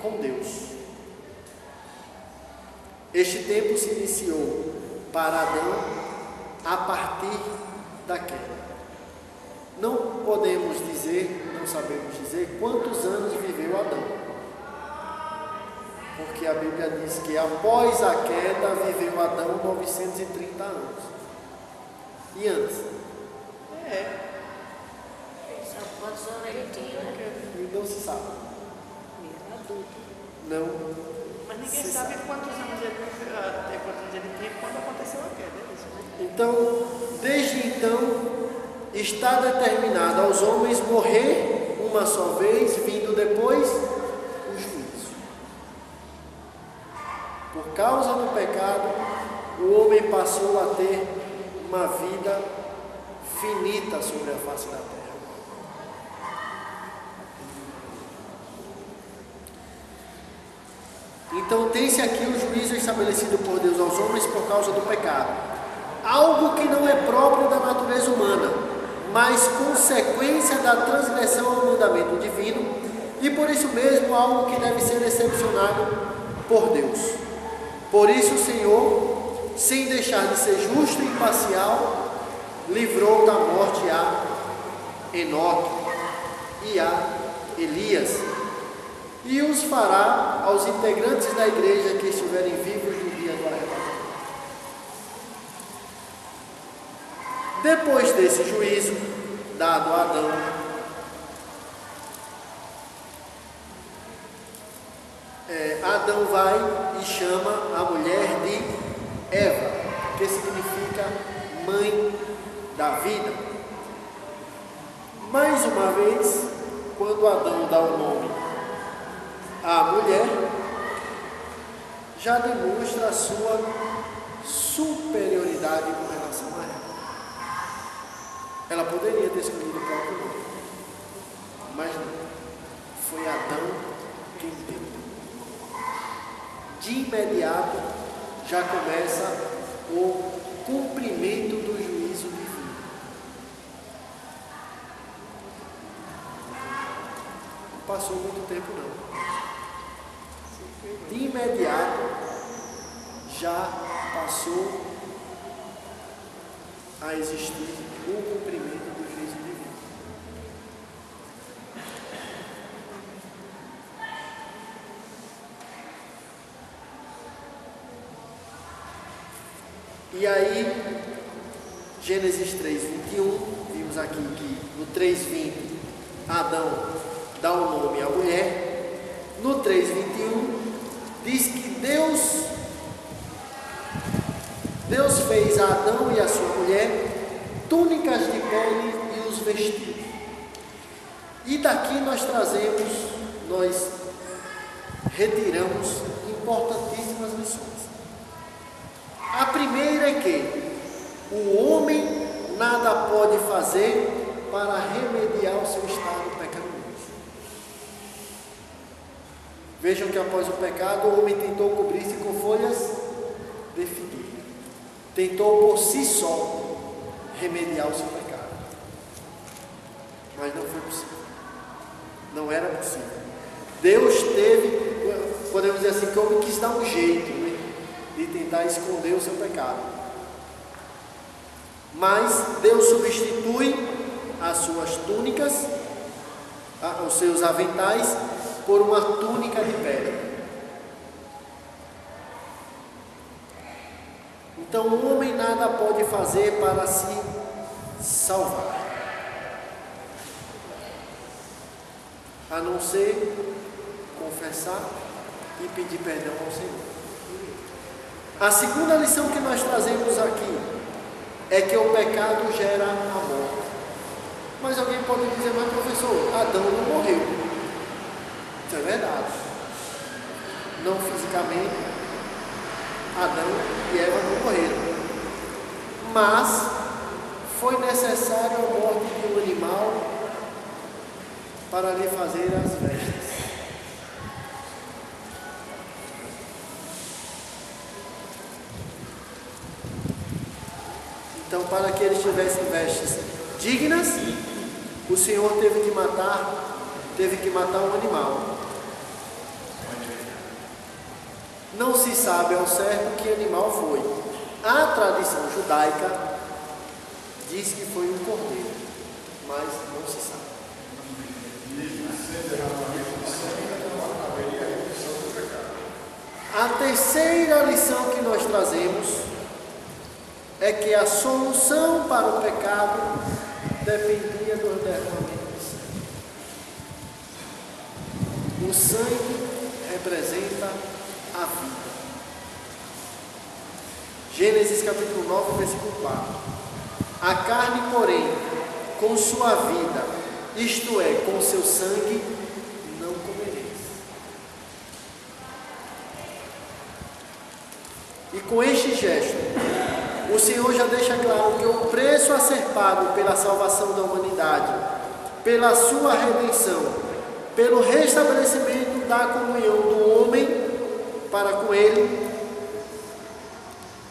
com Deus. Este tempo se iniciou para Adão a partir da queda. Não podemos dizer, não sabemos dizer quantos anos viveu Adão. Porque a Bíblia diz que após a queda viveu Adão 930 anos. E antes? Não se sabe. Não. Mas ninguém sabe quantos anos ele tinha quando aconteceu a queda. Então, desde então, está determinado aos homens morrer uma só vez, vindo depois o juízo. Por causa do pecado, o homem passou a ter uma vida finita sobre a face da terra. Então tem-se aqui o juízo estabelecido por Deus aos homens por causa do pecado. Algo que não é próprio da natureza humana, mas consequência da transgressão ao mandamento divino, e por isso mesmo algo que deve ser excepcionado por Deus. Por isso o Senhor, sem deixar de ser justo e imparcial, livrou da morte a Enoque e a Elias, e os fará aos integrantes da igreja que estiverem vivos no dia do arrebatamento. Depois desse juízo dado a Adão, Adão vai e chama a mulher de Eva, que significa mãe da vida. Mais uma vez, quando Adão dá o nome à mulher, já demonstra a sua superioridade com relação a ela. Ela poderia ter escolhido o próprio nome, mas não. Foi Adão quem deu. De imediato já começa o cumprimento do juízo divino. Não passou muito tempo não. De imediato já passou a existir o cumprimento do juízo divino. E aí, Gênesis 3:21, vimos aqui que no 3:20, Adão dá o nome à mulher. No 3:21, diz que Deus fez a Adão e a sua mulher túnicas de pele e os vestiu. E daqui nós retiramos importantíssimas lições. A primeira é que o homem nada pode fazer para remediar o seu estado pecaminoso. Vejam que após o pecado, o homem tentou cobrir-se com folhas de figueira. Tentou por si só remediar o seu pecado. Mas não foi possível. Não era possível. Deus teve, podemos dizer assim, que o homem quis dar um jeito, né, de tentar esconder o seu pecado. Mas Deus substitui as suas túnicas, os seus aventais, por uma túnica de pele. Então o homem nada pode fazer para se salvar, a não ser confessar e pedir perdão ao Senhor. A segunda lição que nós trazemos aqui é que o pecado gera a morte. Mas alguém pode dizer, mas professor, Adão não morreu. Isso é verdade. Não fisicamente, Adão e Eva não morreram. Mas foi necessário a morte de um animal para lhe fazer as vestes. Então, para que eles tivessem vestes dignas, o Senhor teve que matar um animal. Não se sabe ao certo que animal foi. A tradição judaica diz que foi um cordeiro, mas não se sabe. A terceira lição que nós trazemos é que a solução para o pecado dependia do derramamento de sangue. O sangue representa a vida. Gênesis capítulo 9, versículo 4. A carne, porém, com sua vida, isto é, com seu sangue, não comereis. E com este gesto, o Senhor já deixa claro que o preço a ser pago pela salvação da humanidade, pela sua redenção, pelo restabelecimento da comunhão do homem para com Ele,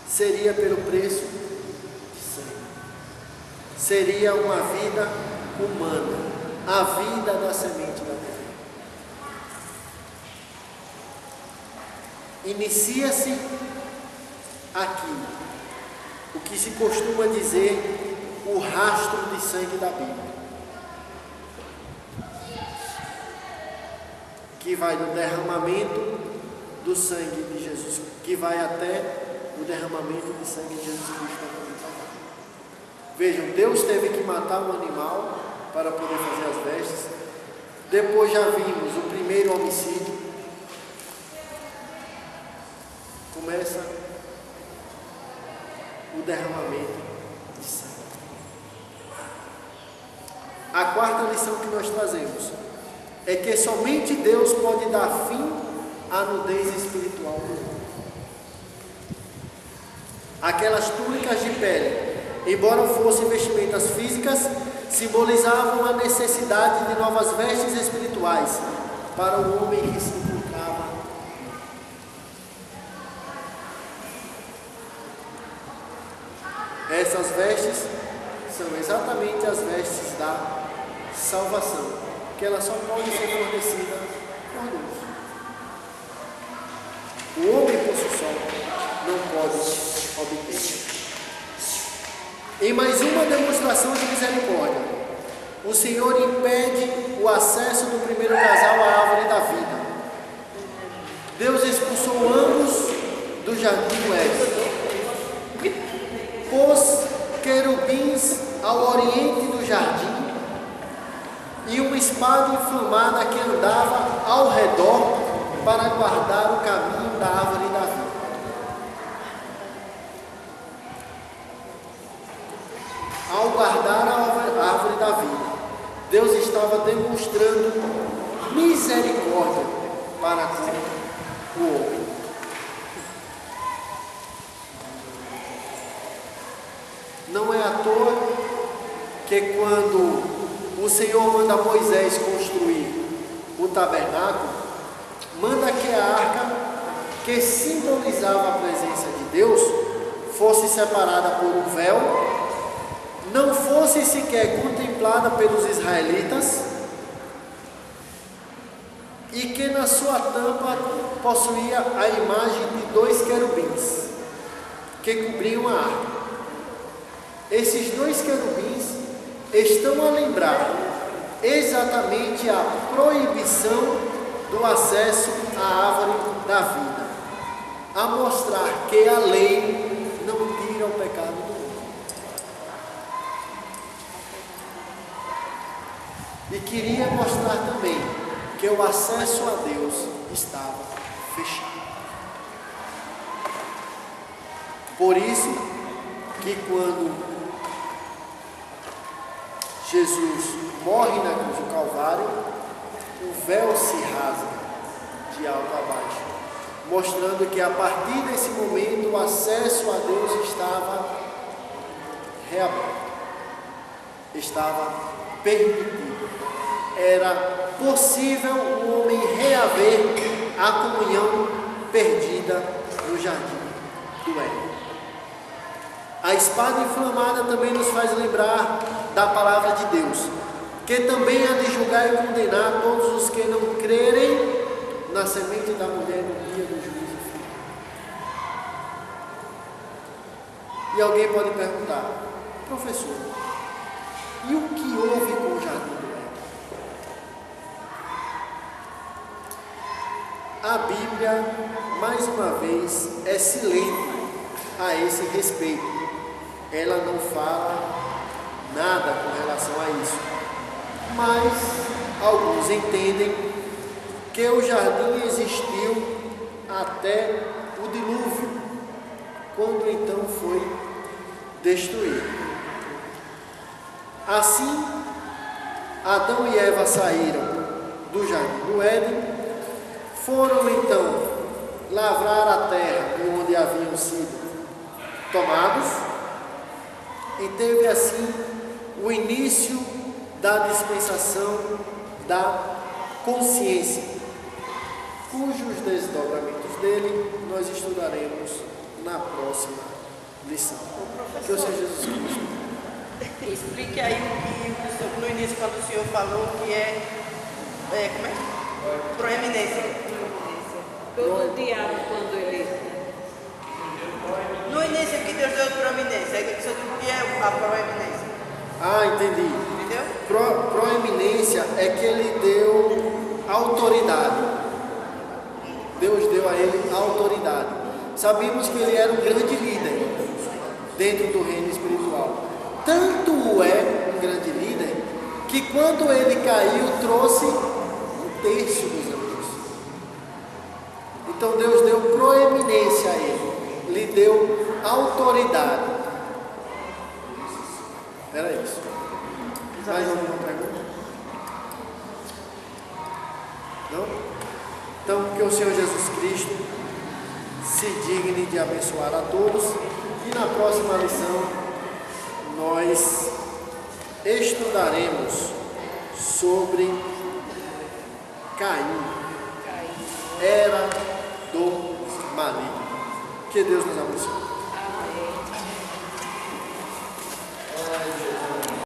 seria pelo preço de sangue. Seria uma vida humana, a vida da semente da terra. Inicia-se aqui o que se costuma dizer o rastro de sangue da Bíblia, que vai do derramamento do sangue de Jesus, que vai até o derramamento de sangue de Jesus Cristo. Vejam, Deus teve que matar um animal para poder fazer as vestes. Depois já vimos o primeiro homicídio. Começa o derramamento de sangue. A quarta lição que nós trazemos é que somente Deus pode dar fim à nudez espiritual do homem. Aquelas túnicas de pele, embora fossem vestimentas físicas, simbolizavam a necessidade de novas vestes espirituais para o homem que se encontrava. Essas vestes são exatamente as vestes da salvação, que ela só pode ser fornecida por Deus. O homem por si só não pode obter. Em mais uma demonstração de misericórdia, o Senhor impede o acesso do primeiro casal à árvore da vida. Deus expulsou ambos do jardim do Éden. pôs querubins ao oriente do jardim e uma espada inflamada que andava ao redor para guardar o caminho da árvore da vida. Ao guardar a árvore da vida, Deus estava demonstrando misericórdia para com o homem. Não é à toa que quando o Senhor manda Moisés construir o tabernáculo, manda que a arca, que simbolizava a presença de Deus, fosse separada por um véu, não fosse sequer contemplada pelos israelitas, e que na sua tampa possuía a imagem de 2 querubins que cobriam a arca. Esses 2 querubins estão a lembrar exatamente a proibição do acesso à árvore da vida, a mostrar que a lei não tira o pecado do homem. E queria mostrar também que o acesso a Deus estava fechado. Por isso que quando Jesus morre na cruz do Calvário, o véu se rasga de alto a baixo, mostrando que a partir desse momento o acesso a Deus estava reaberto, estava permitido. Era possível o homem reaver a comunhão perdida no jardim do Éden. A espada inflamada também nos faz lembrar da palavra de Deus, que também há de julgar e condenar todos os que não crerem na semente da mulher no dia do juízo final. E alguém pode perguntar: professor, e o que houve com o jardim do Éden? A Bíblia, mais uma vez, é silente a esse respeito. Ela não fala nada com relação a isso. Mas alguns entendem que o jardim existiu até o dilúvio, quando então foi destruído. Assim, Adão e Eva saíram do jardim do Éden, foram então lavrar a terra de onde haviam sido tomados, e teve assim o início da dispensação da consciência, cujos desdobramentos dele nós estudaremos na próxima lição. Que o Senhor Jesus Cristo explique aí o que no início, quando o senhor falou que como é? Proeminência. Todo diabo, quando ele... No início que Deus deu proeminência, aí que o que é a proeminência? Ah, entendi. Entendeu? Proeminência é que ele deu autoridade. Deus deu a ele autoridade. Sabemos que ele era um grande líder dentro do reino espiritual. Tanto é um grande líder que quando ele caiu trouxe 1/3 dos anjos. Então Deus deu proeminência a ele, lhe deu autoridade. Era isso. Mais alguma pergunta? Não? Então, que o Senhor Jesus Cristo se digne de abençoar a todos. E na próxima lição, nós estudaremos sobre Caim, era do maligno. Que Deus nos abençoe.